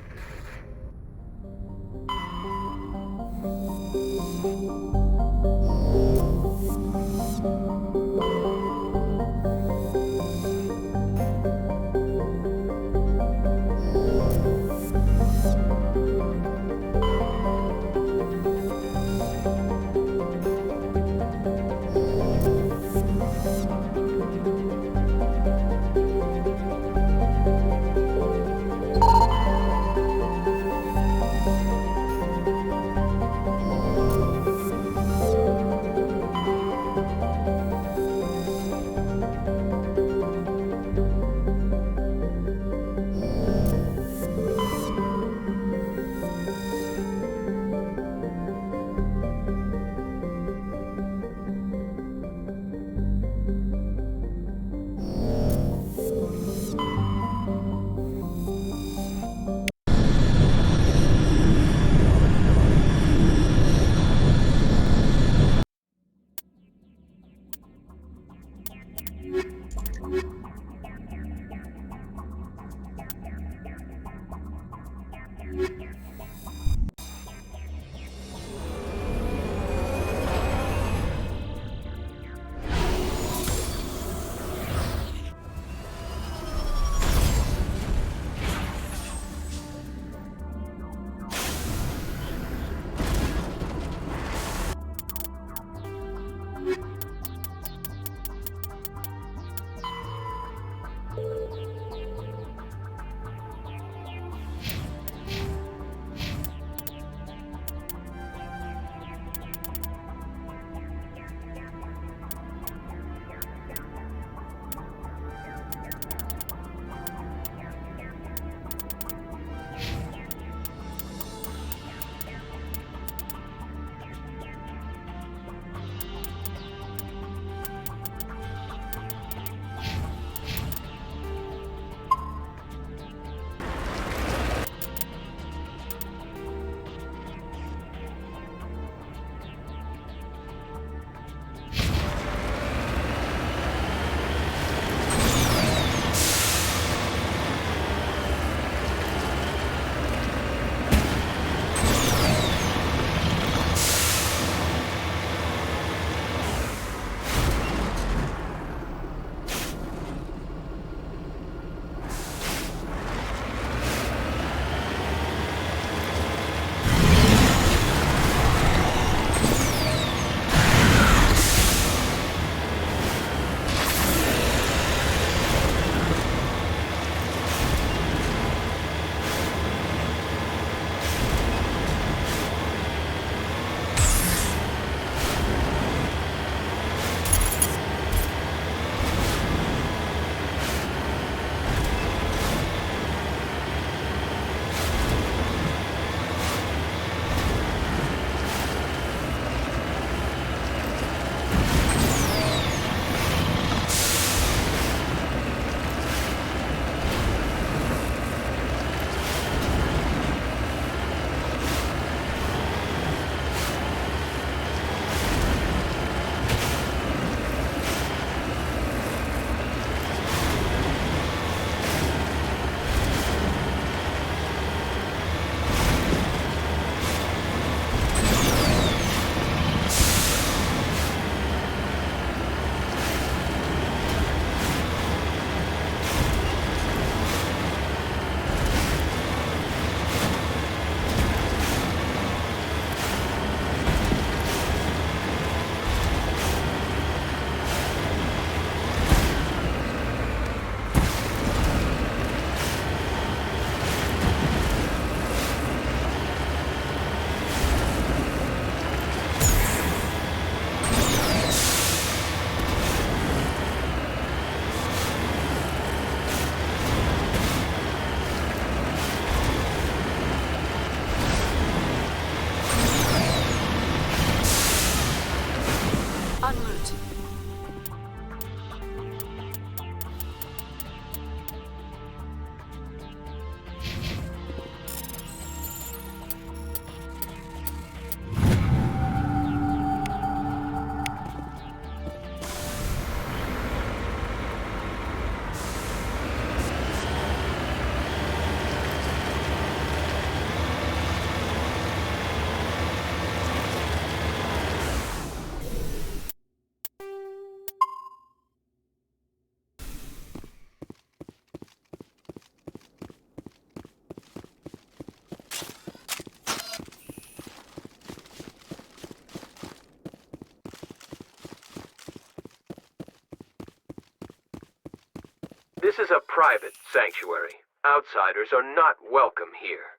is a private sanctuary. Outsiders are not welcome here.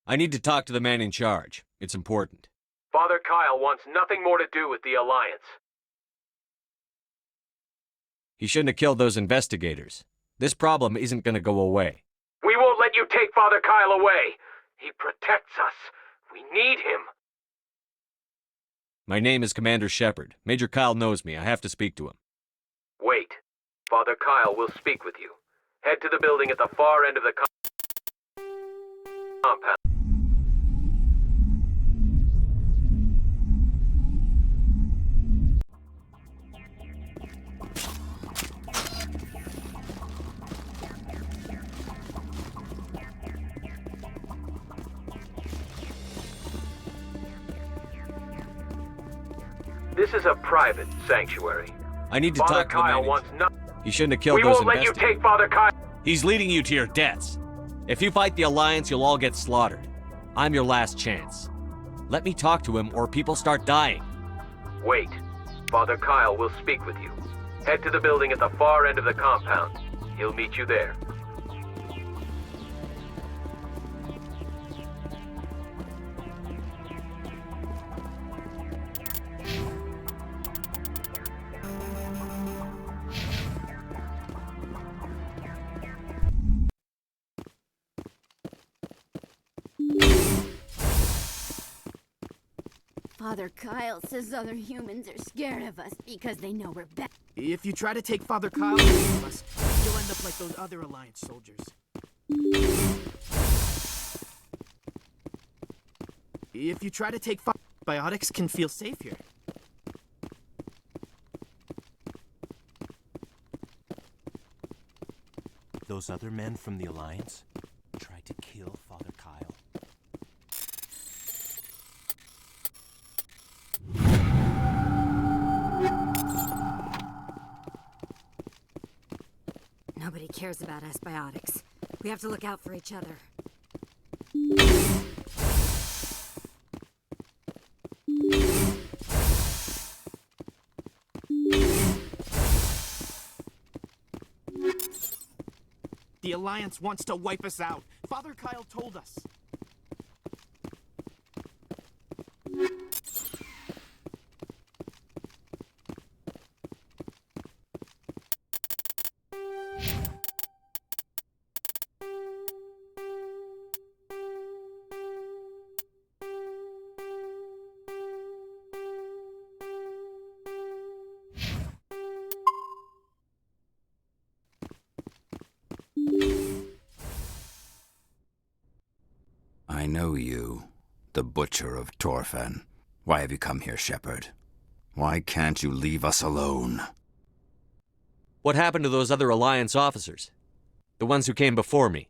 I need to talk to the man in charge. It's important. Father Kyle wants nothing more to do with the Alliance. He shouldn't have killed those investigators. This problem isn't gonna go away. We won't let you take Father Kyle away. He protects us. We need him. My name is Commander Shepard. Major Kyle knows me. I have to speak to him. Wait. Father Kyle will speak with you. Head to the building at the far end of the compound. This is a private sanctuary. I need to Father talk to the man Kyle in wants no. He shouldn't have killed We those won't let you investigators. take Father Kyle. He's leading you to your deaths. If you fight the Alliance, you'll all get slaughtered. I'm your last chance. Let me talk to him or people start dying. Wait. Father Kyle will speak with you. Head to the building at the far end of the compound. He'll meet you there. Father Kyle says other humans are scared of us because they know we're bad. If you try to take Father Kyle away from us, you'll end up like those other Alliance soldiers. If you try to take biotics can feel safe here. Those other men from the Alliance tried to kill Father Kyle. Nobody cares about us biotics. We have to look out for each other. The Alliance wants to wipe us out. Father Kyle told us. I know you, the Butcher of Torfan. Why have you come here, Shepard? Why can't you leave us alone? What happened to those other Alliance officers? The ones who came before me?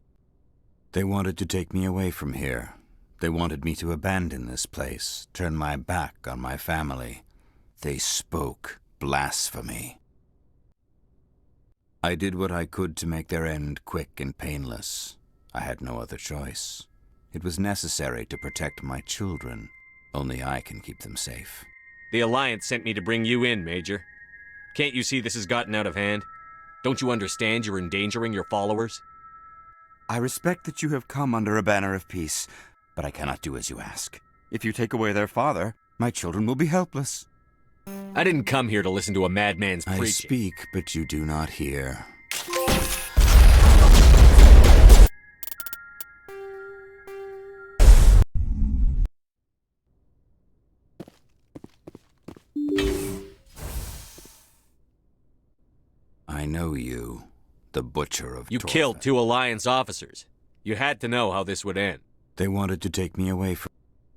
They wanted to take me away from here. They wanted me to abandon this place, turn my back on my family. They spoke blasphemy. I did what I could to make their end quick and painless. I had no other choice. It was necessary to protect my children. Only I can keep them safe. The Alliance sent me to bring you in, Major. Can't you see this has gotten out of hand? Don't you understand you're endangering your followers? I respect that you have come under a banner of peace, but I cannot do as you ask. If you take away their father, my children will be helpless. I didn't come here to listen to a madman's preaching. I speak, but you do not hear. I know you, the Butcher of You Torfan. killed 2 Alliance officers. You had to know how this would end. They wanted to take me away from...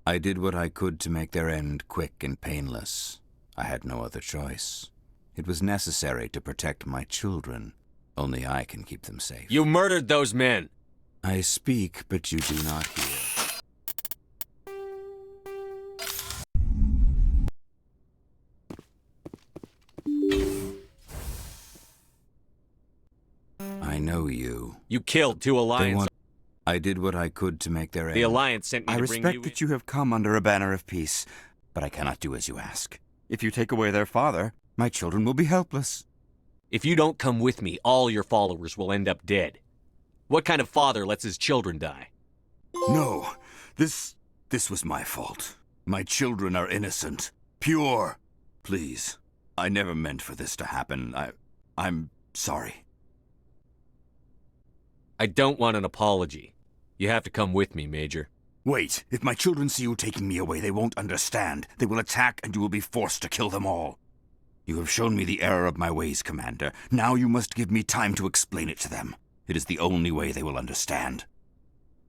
I did what I could to make their end quick and painless. I had no other choice. It was necessary to protect my children. Only I can keep them safe. You murdered those men! I speak, but you do not hear. I know you. You killed 2 Alliance... I did what I could to make their end. The Alliance sent me I to bring you respect that you have come under a banner of peace, but I cannot do as you ask. If you take away their father, my children will be helpless. If you don't come with me, all your followers will end up dead. What kind of father lets his children die? No, this was my fault. My children are innocent. Pure. Please, I never meant for this to happen. I'm sorry. I don't want an apology. You have to come with me, Major. Wait, if my children see you taking me away, they won't understand. They will attack and you will be forced to kill them all. You have shown me the error of my ways, Commander. Now you must give me time to explain it to them. It is the only way they will understand.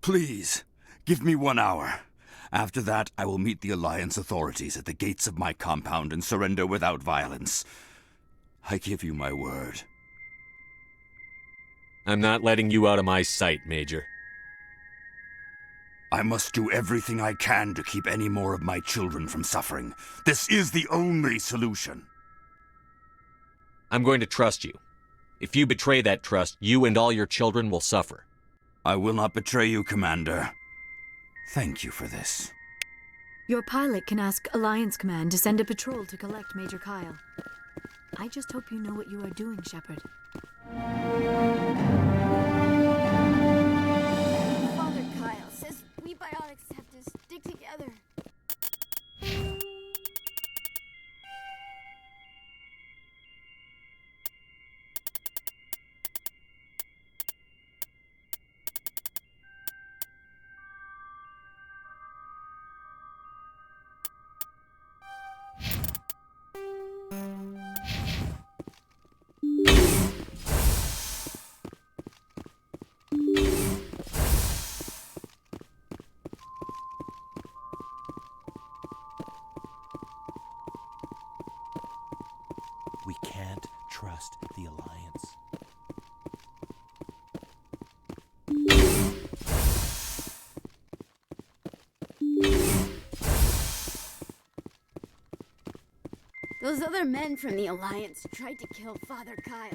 Please, give me 1 hour. After that, I will meet the Alliance authorities at the gates of my compound and surrender without violence. I give you my word. I'm not letting you out of my sight, Major. I must do everything I can to keep any more of my children from suffering. This is the only solution. I'm going to trust you. If you betray that trust, you and all your children will suffer. I will not betray you, Commander. Thank you for this. Your pilot can ask Alliance Command to send a patrol to collect Major Kyle. I just hope you know what you are doing, Shepard. Father Kyle says we biotics have to stick together. We can't trust the Alliance. Those other men from the Alliance tried to kill Father Kyle.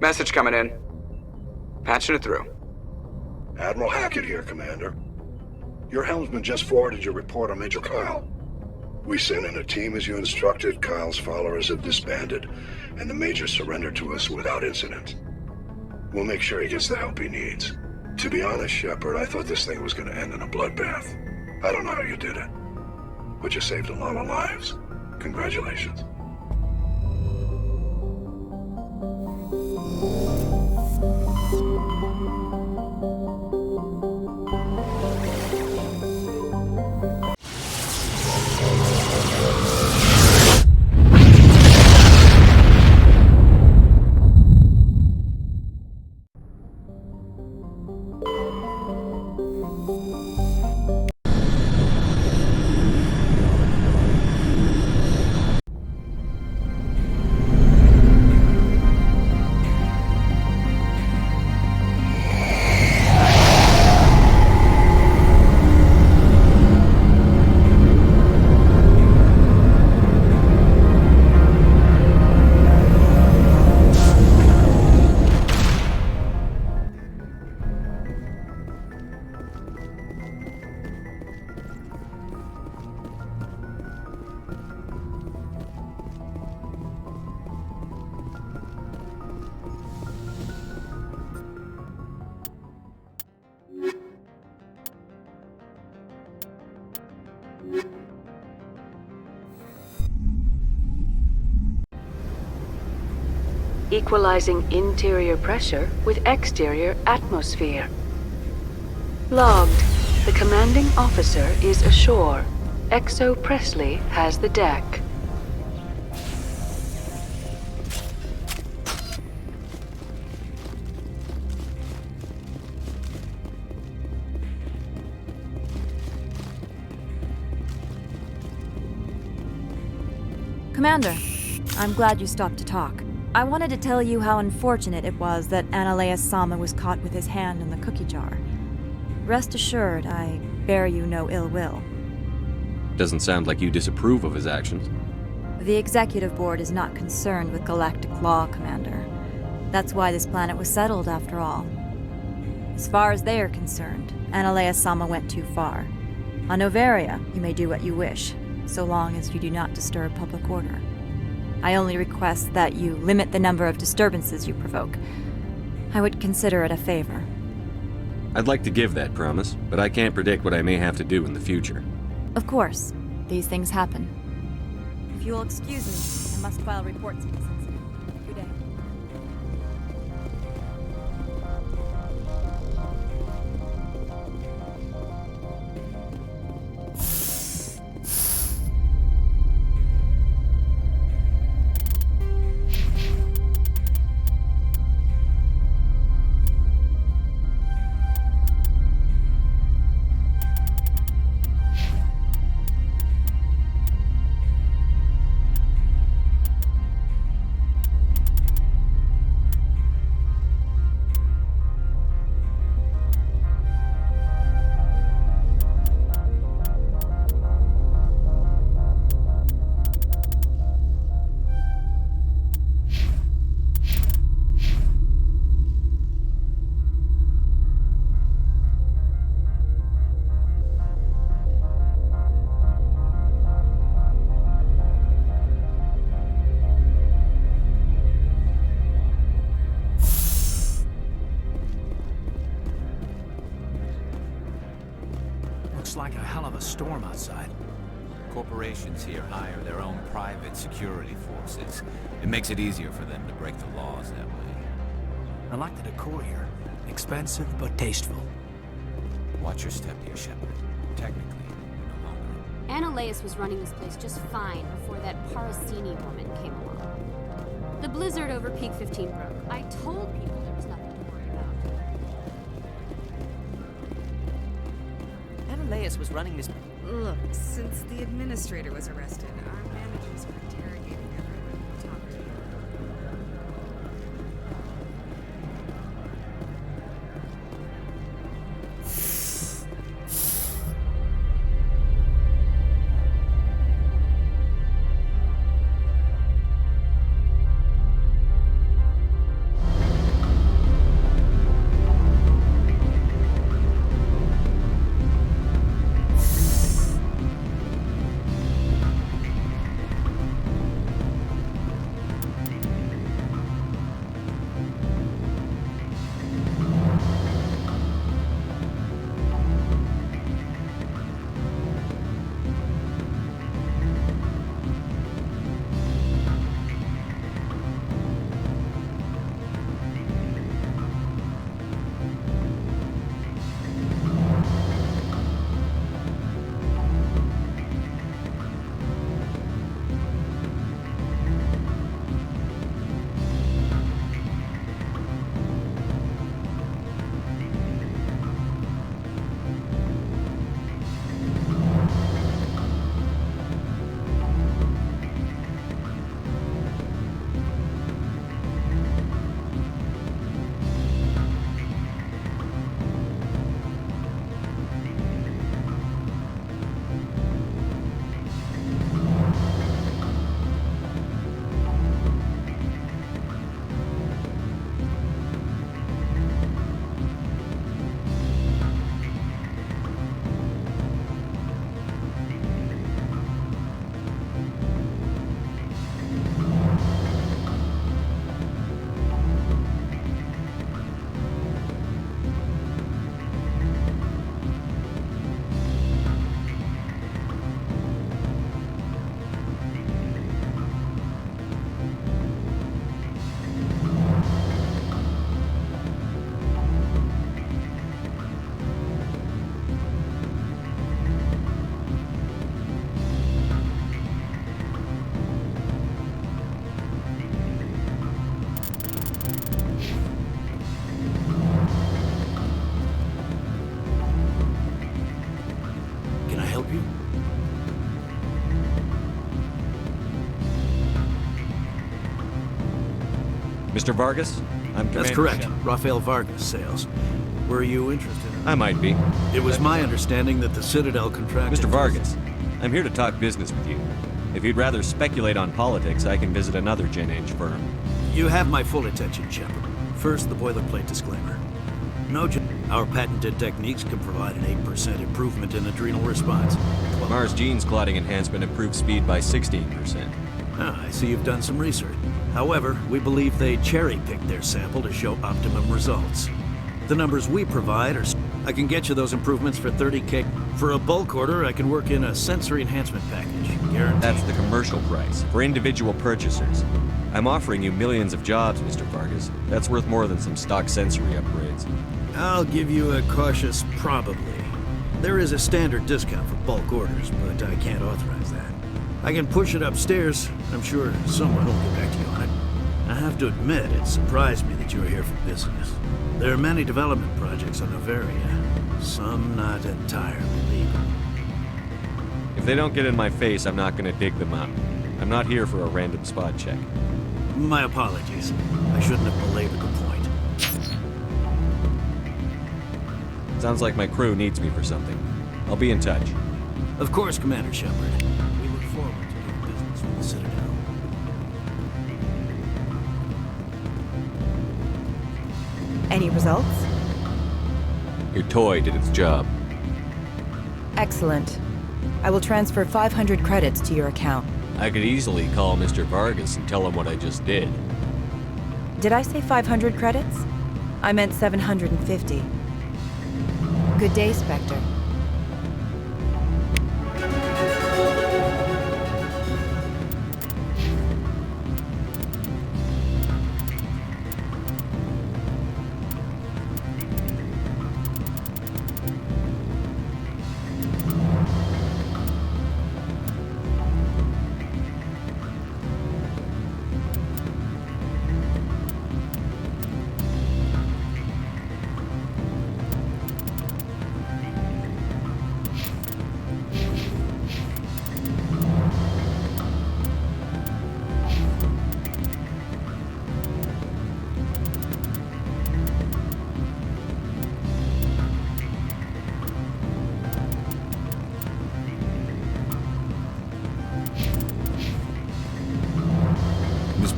Message coming in. Patching it through. Admiral Hackett here, Commander. Your helmsman just forwarded your report on Major Kyle. We sent in a team as you instructed. Kyle's followers have disbanded, and the Major surrendered to us without incident. We'll make sure he gets the help he needs. To be honest, Shepard, I thought this thing was going to end in a bloodbath. I don't know how you did it, but you saved a lot of lives. Congratulations. Equalizing interior pressure with exterior atmosphere. Logged. The commanding officer is ashore. Exo Presley has the deck. Commander, I'm glad you stopped to talk. I wanted to tell you how unfortunate it was that Analea Sama was caught with his hand in the cookie jar. Rest assured, I bear you no ill will. Doesn't sound like you disapprove of his actions. The Executive Board is not concerned with galactic law, Commander. That's why this planet was settled, after all. As far as they are concerned, Analea-sama went too far. On Noveria, you may do what you wish, so long as you do not disturb public order. I only request that you limit the number of disturbances you provoke. I would consider it a favor. I'd like to give that promise, but I can't predict what I may have to do in the future. Of course, these things happen. If you will excuse me, I must file reports in this incident. Good day. Looks like a hell of a storm outside. Corporations here hire their own private security forces. It makes it easier for them to break the laws that way. I like the decor here. Expensive, but tasteful. Watch your step here, Shepard. Technically, you're no longer. Analeus was running this place just fine before that Parasini woman came along. The blizzard over Peak 15 broke. I told people there was nothing to worry about. Analeus was running this... Look, since the administrator was arrested, our managers are interrogating everyone who talked to you. Mr. Vargas? I'm That's Commander correct. Shep. Rafael Vargas, sales. Were you interested in... I might be. It was my understanding that the Citadel contracted... Mr. Vargas, I'm here to talk business with you. If you'd rather speculate on politics, I can visit another Gen Age firm. You have my full attention, Shepard. First, the boilerplate disclaimer. Our patented techniques can provide an 8% improvement in adrenal response. Mars genes clotting enhancement improves speed by 16%. Ah, I see you've done some research. However, we believe they cherry-picked their sample to show optimum results. The numbers we provide are... I can get you those improvements for 30K. For a bulk order, I can work in a sensory enhancement package. Guaranteed. That's the commercial price, for individual purchasers. I'm offering you millions of jobs, Mr. Vargas. That's worth more than some stock sensory upgrades. I'll give you a cautious probably. There is a standard discount for bulk orders, but I can't authorize that. I can push it upstairs. I'm sure someone will get back to you on it. I have to admit, it surprised me that you were here for business. There are many development projects on Noveria, some not entirely legal. If they don't get in my face, I'm not gonna dig them up. I'm not here for a random spot check. My apologies. I shouldn't have belabored the point. Sounds like my crew needs me for something. I'll be in touch. Of course, Commander Shepard. We look forward to doing business with the Citadel. Any results? Your toy did its job. Excellent. I will transfer 500 credits to your account. I could easily call Mr. Vargas and tell him what I just did. Did I say 500 credits? I meant 750. Good day, Spectre.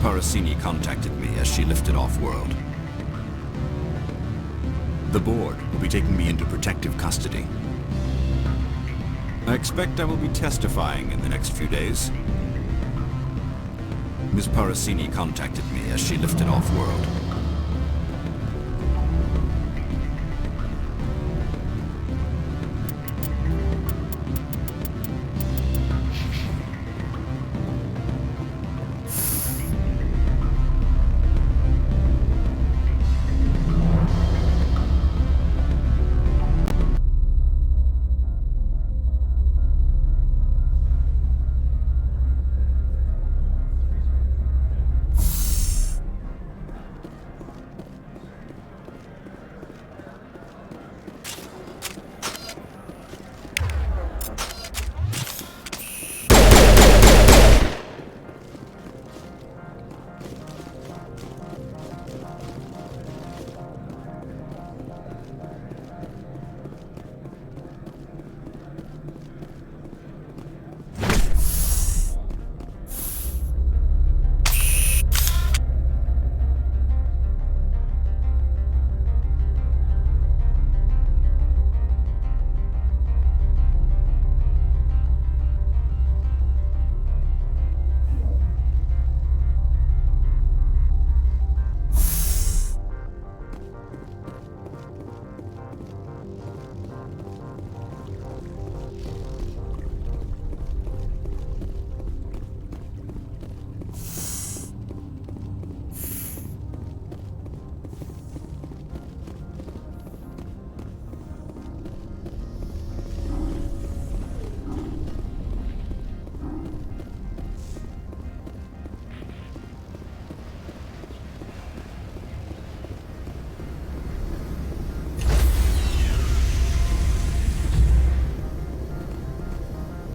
Parasini contacted me as she lifted off-world. The board will be taking me into protective custody. I expect I will be testifying in the next few days. Ms. Parasini contacted me as she lifted off-world.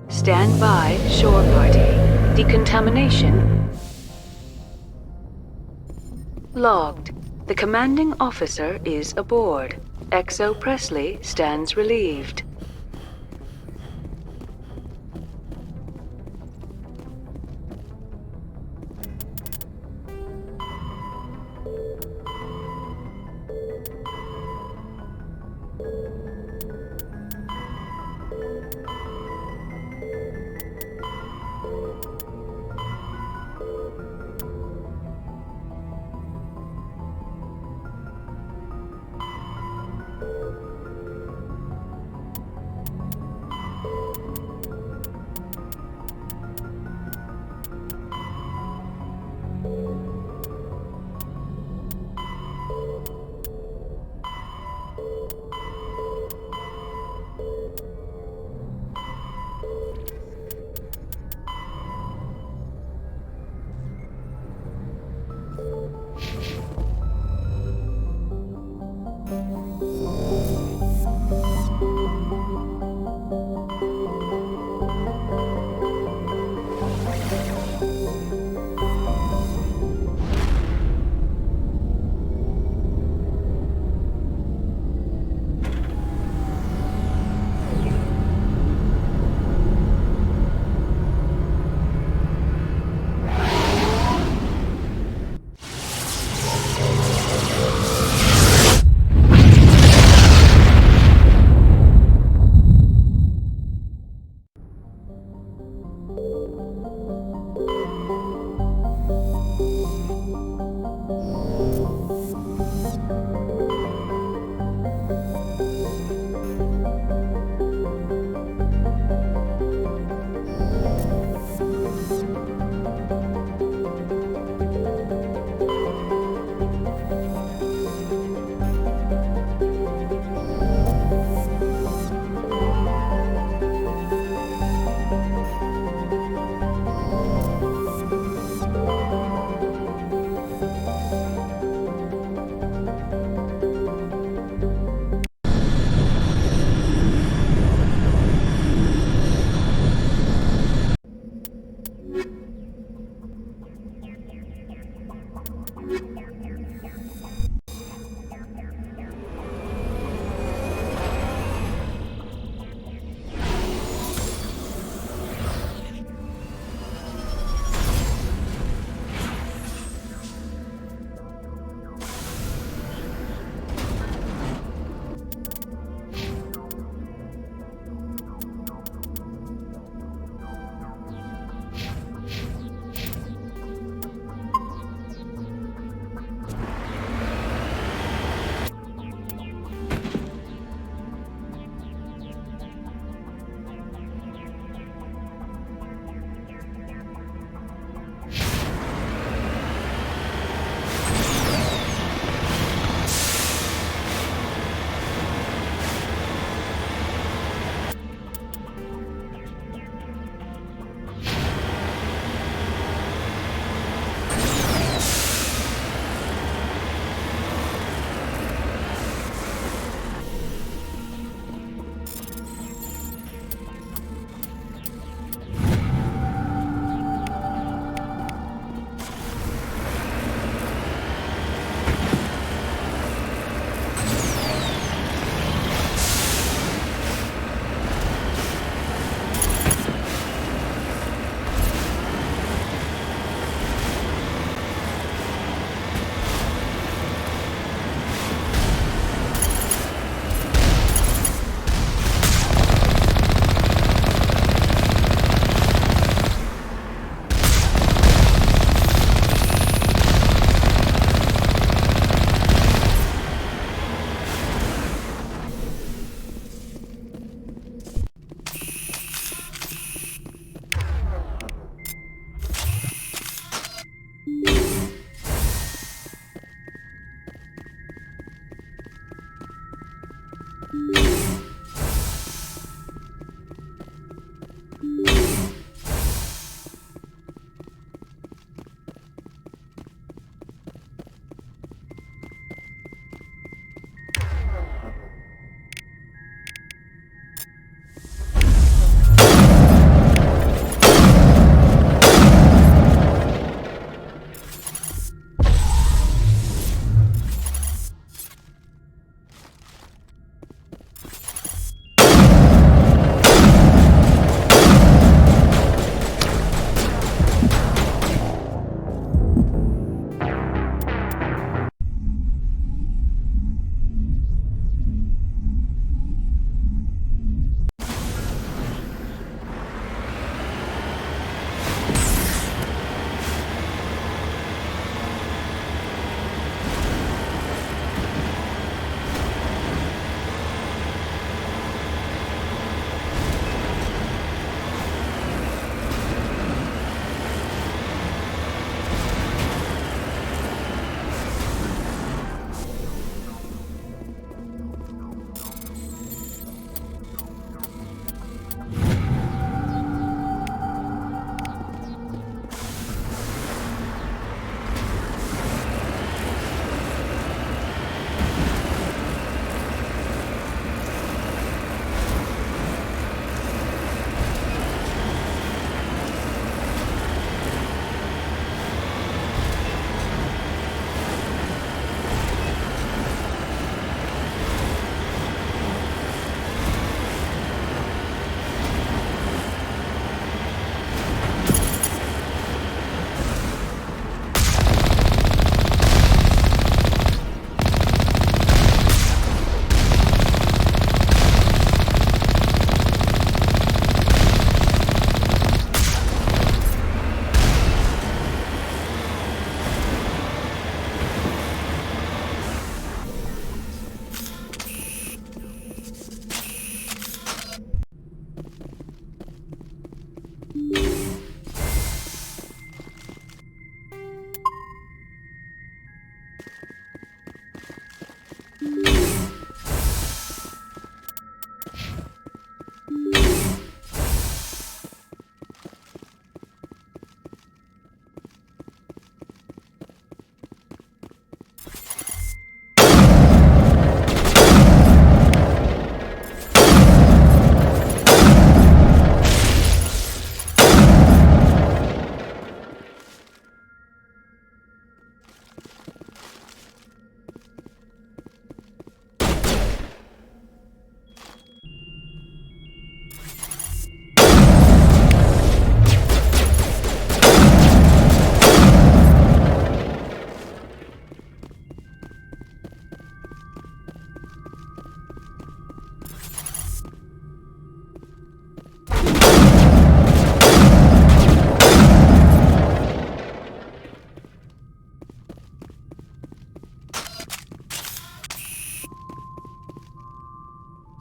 Stand by, shore party. Decontamination logged. The commanding officer is aboard. XO Presley stands relieved.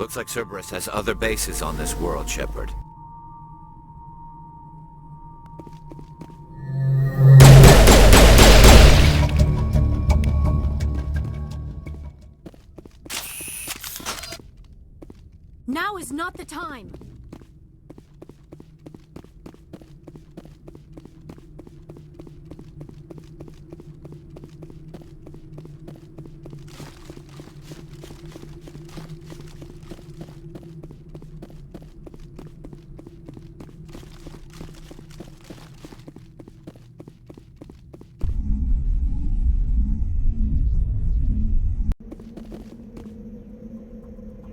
Looks like Cerberus has other bases on this world, Shepard. Now is not the time!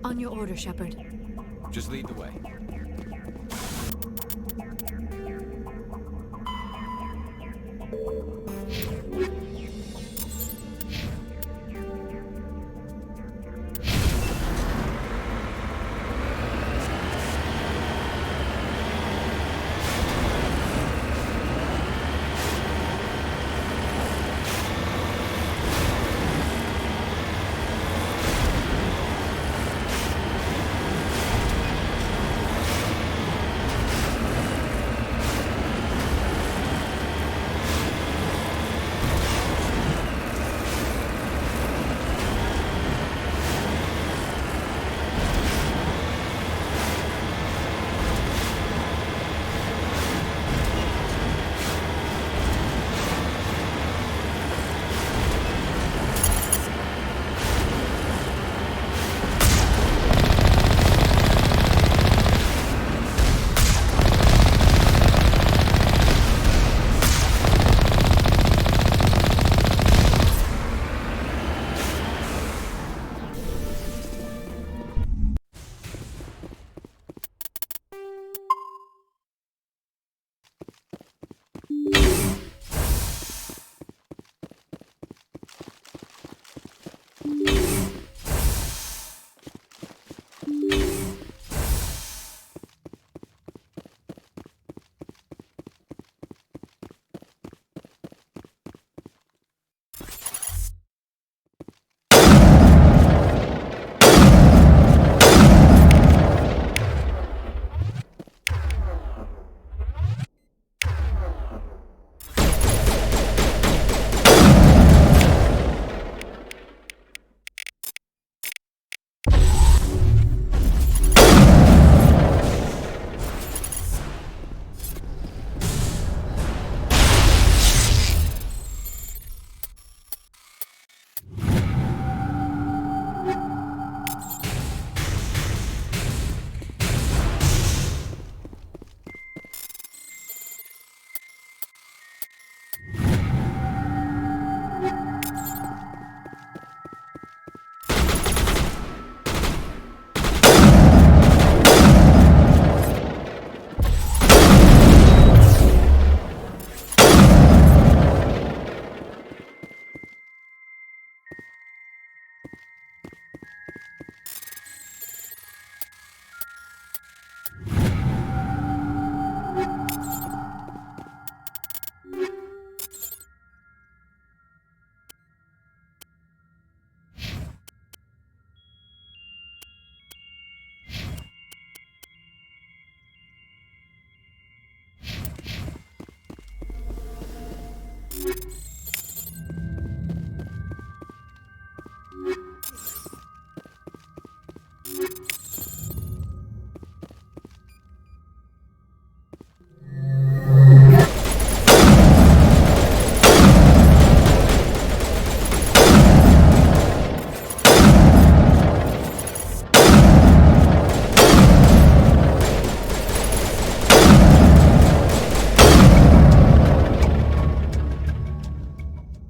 On your order, Shepard. Just lead the way.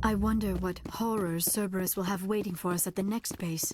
I wonder what horrors Cerberus will have waiting for us at the next base.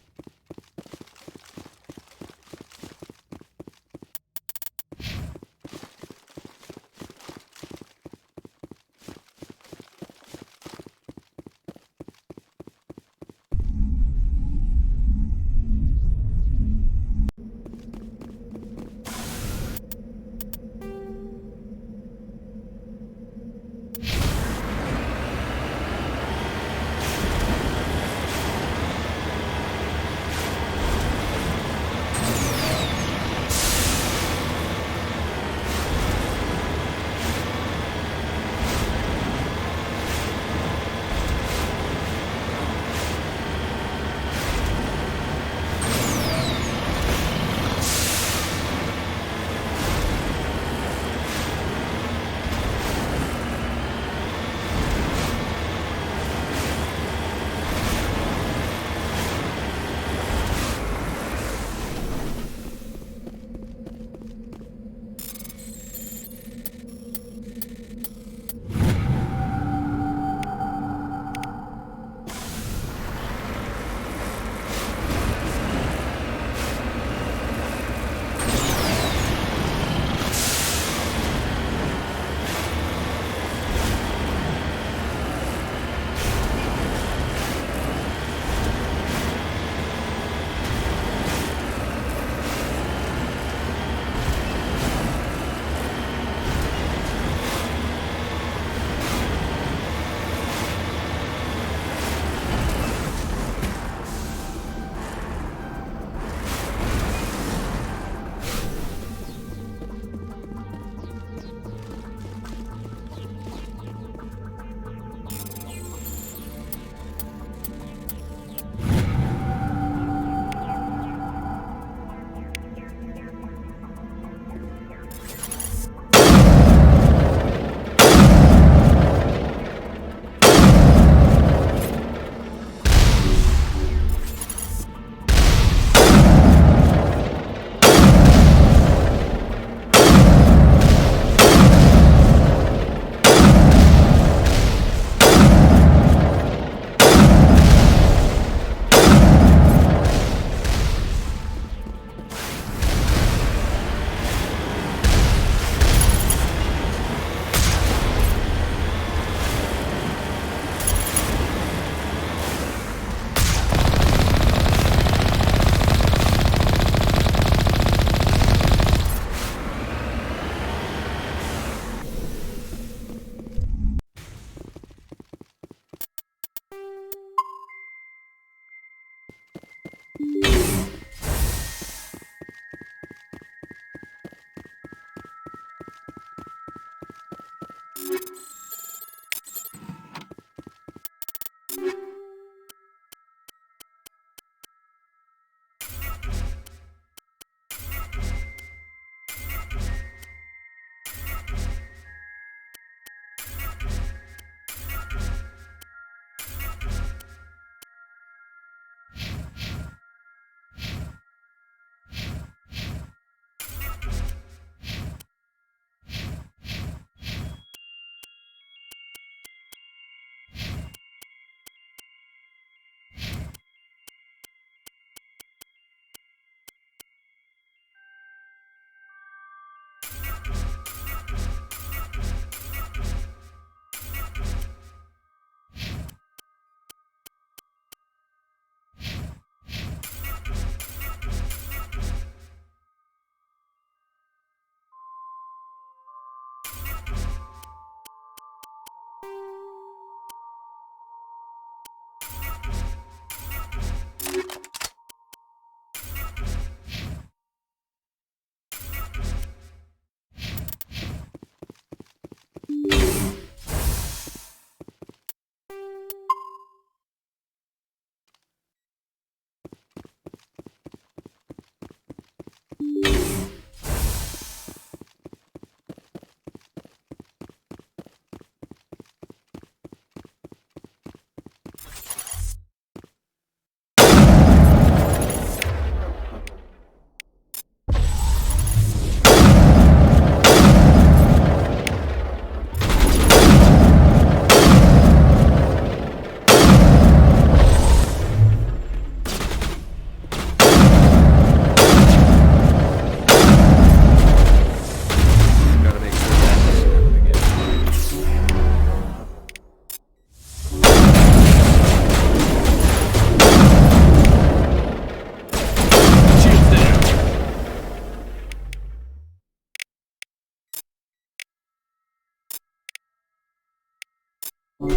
Gun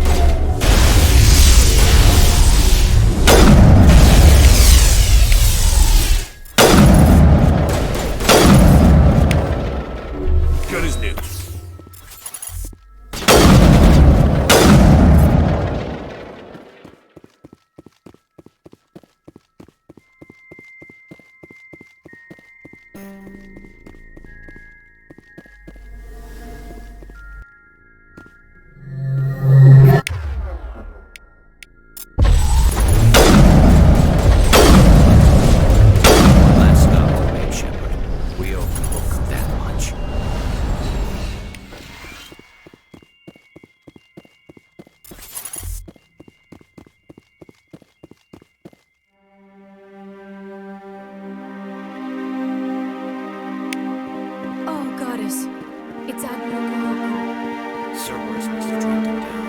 is new. Last stop to MaleShep. We owe the book that much. Oh, Goddess. It's Admiral Kahako. Cerberus must have tracked him down.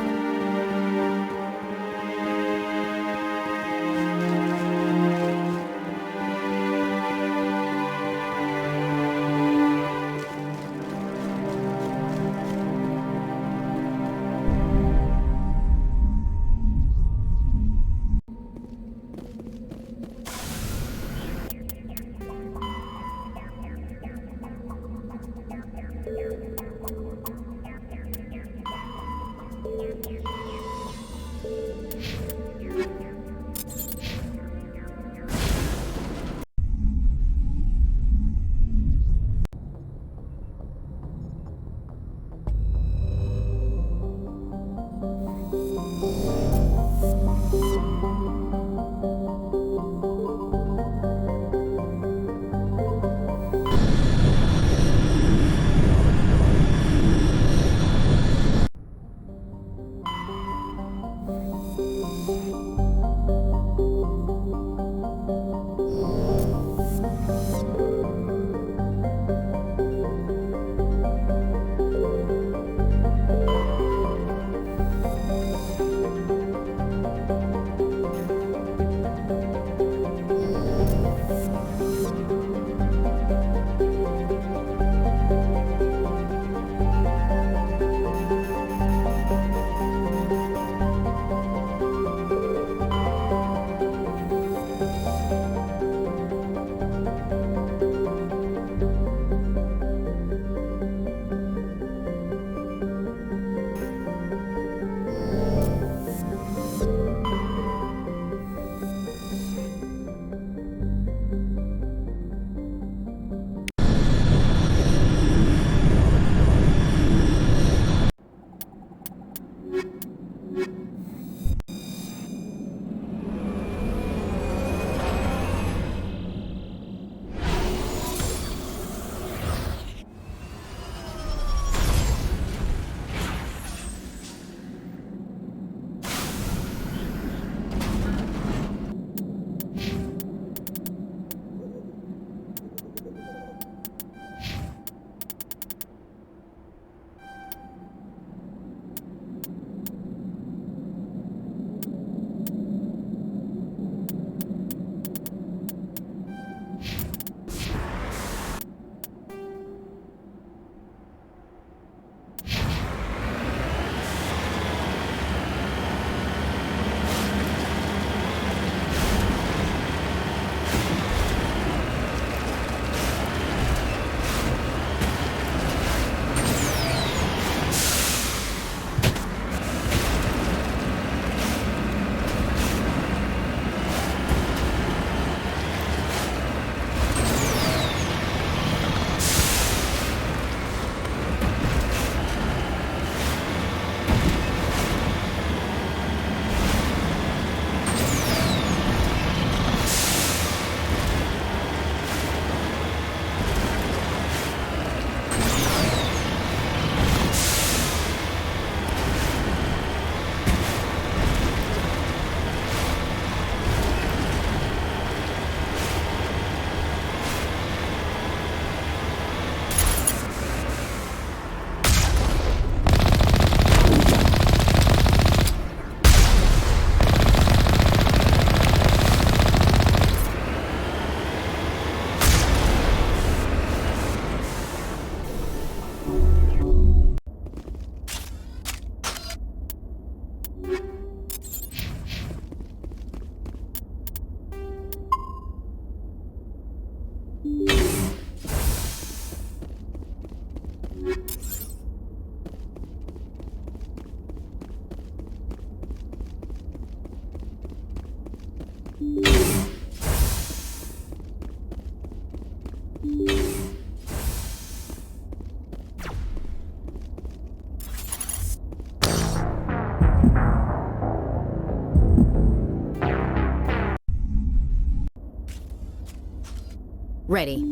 Ready.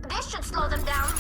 This should slow them down.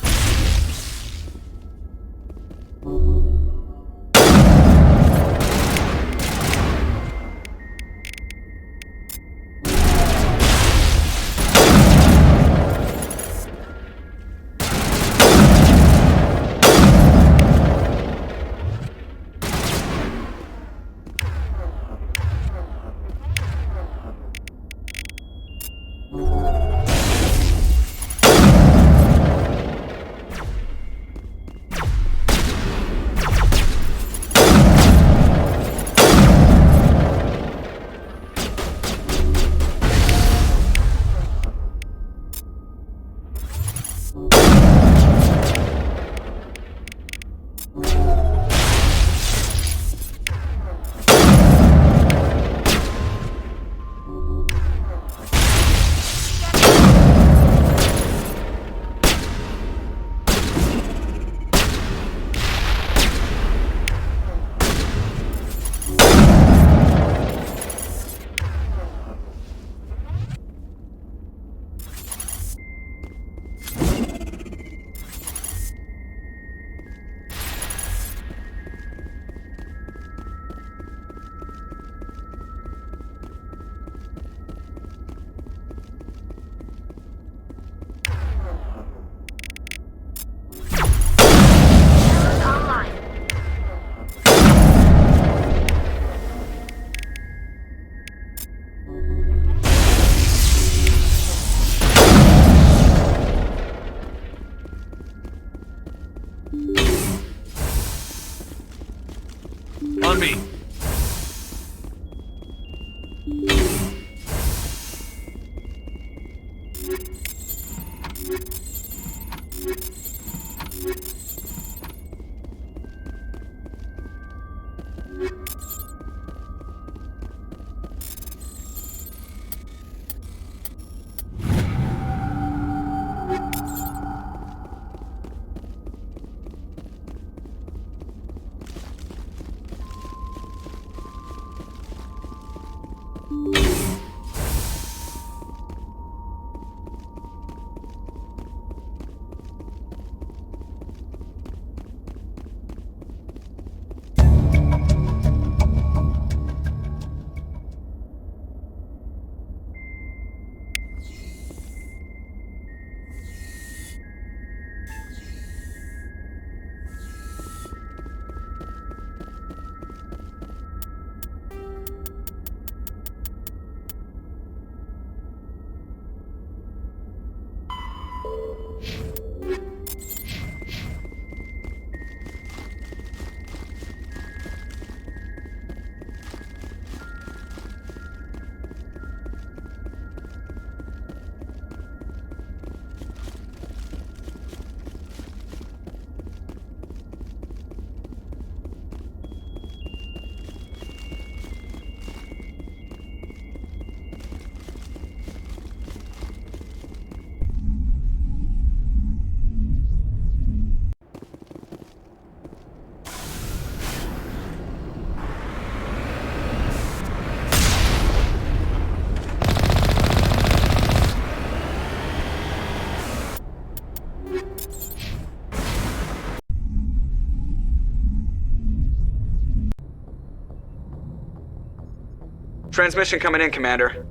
Transmission coming in, Commander.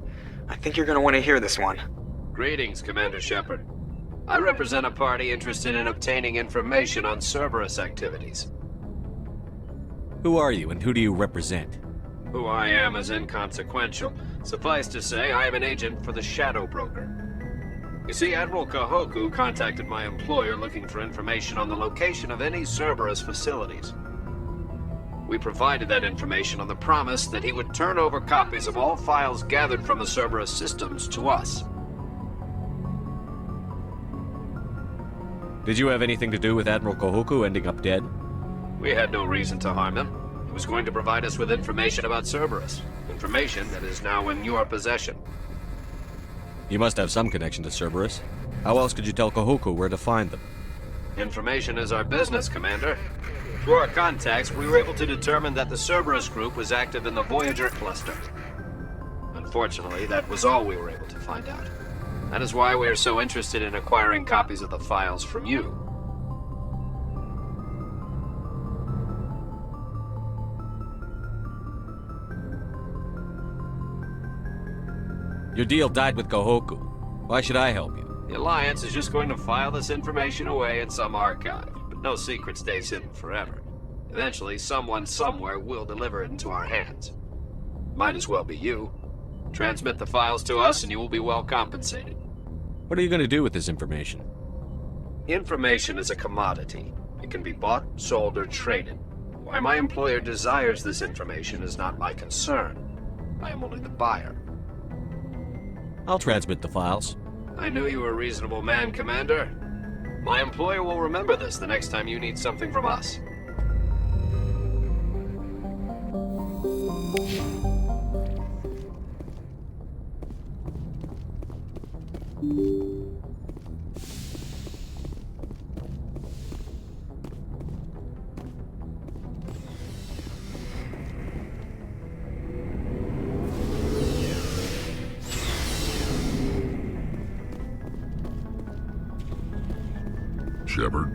I think you're gonna want to hear this one. Greetings, Commander Shepard. I represent a party interested in obtaining information on Cerberus activities. Who are you and who do you represent? Who I am is inconsequential. Suffice to say, I am an agent for the Shadow Broker. You see, Admiral Kahoku contacted my employer looking for information on the location of any Cerberus facilities. We provided that information on the promise that he would turn over copies of all files gathered from the Cerberus systems to us. Did you have anything to do with Admiral Kahoku ending up dead? We had no reason to harm him. He was going to provide us with information about Cerberus. Information that is now in your possession. You must have some connection to Cerberus. How else could you tell Kahoku where to find them? Information is our business, Commander. Through our contacts, we were able to determine that the Cerberus group was active in the Voyager cluster. Unfortunately, that was all we were able to find out. That is why we are so interested in acquiring copies of the files from you. Your deal died with Kahoku. Why should I help you? The Alliance is just going to file this information away in some archive. No secret stays hidden forever. Eventually, someone somewhere will deliver it into our hands. Might as well be you. Transmit the files to us and you will be well compensated. What are you going to do with this information? Information is a commodity. It can be bought, sold, or traded. Why my employer desires this information is not my concern. I am only the buyer. I'll transmit the files. I knew you were a reasonable man, Commander. My employer will remember this the next time you need something from us. Shepard.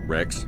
Rex?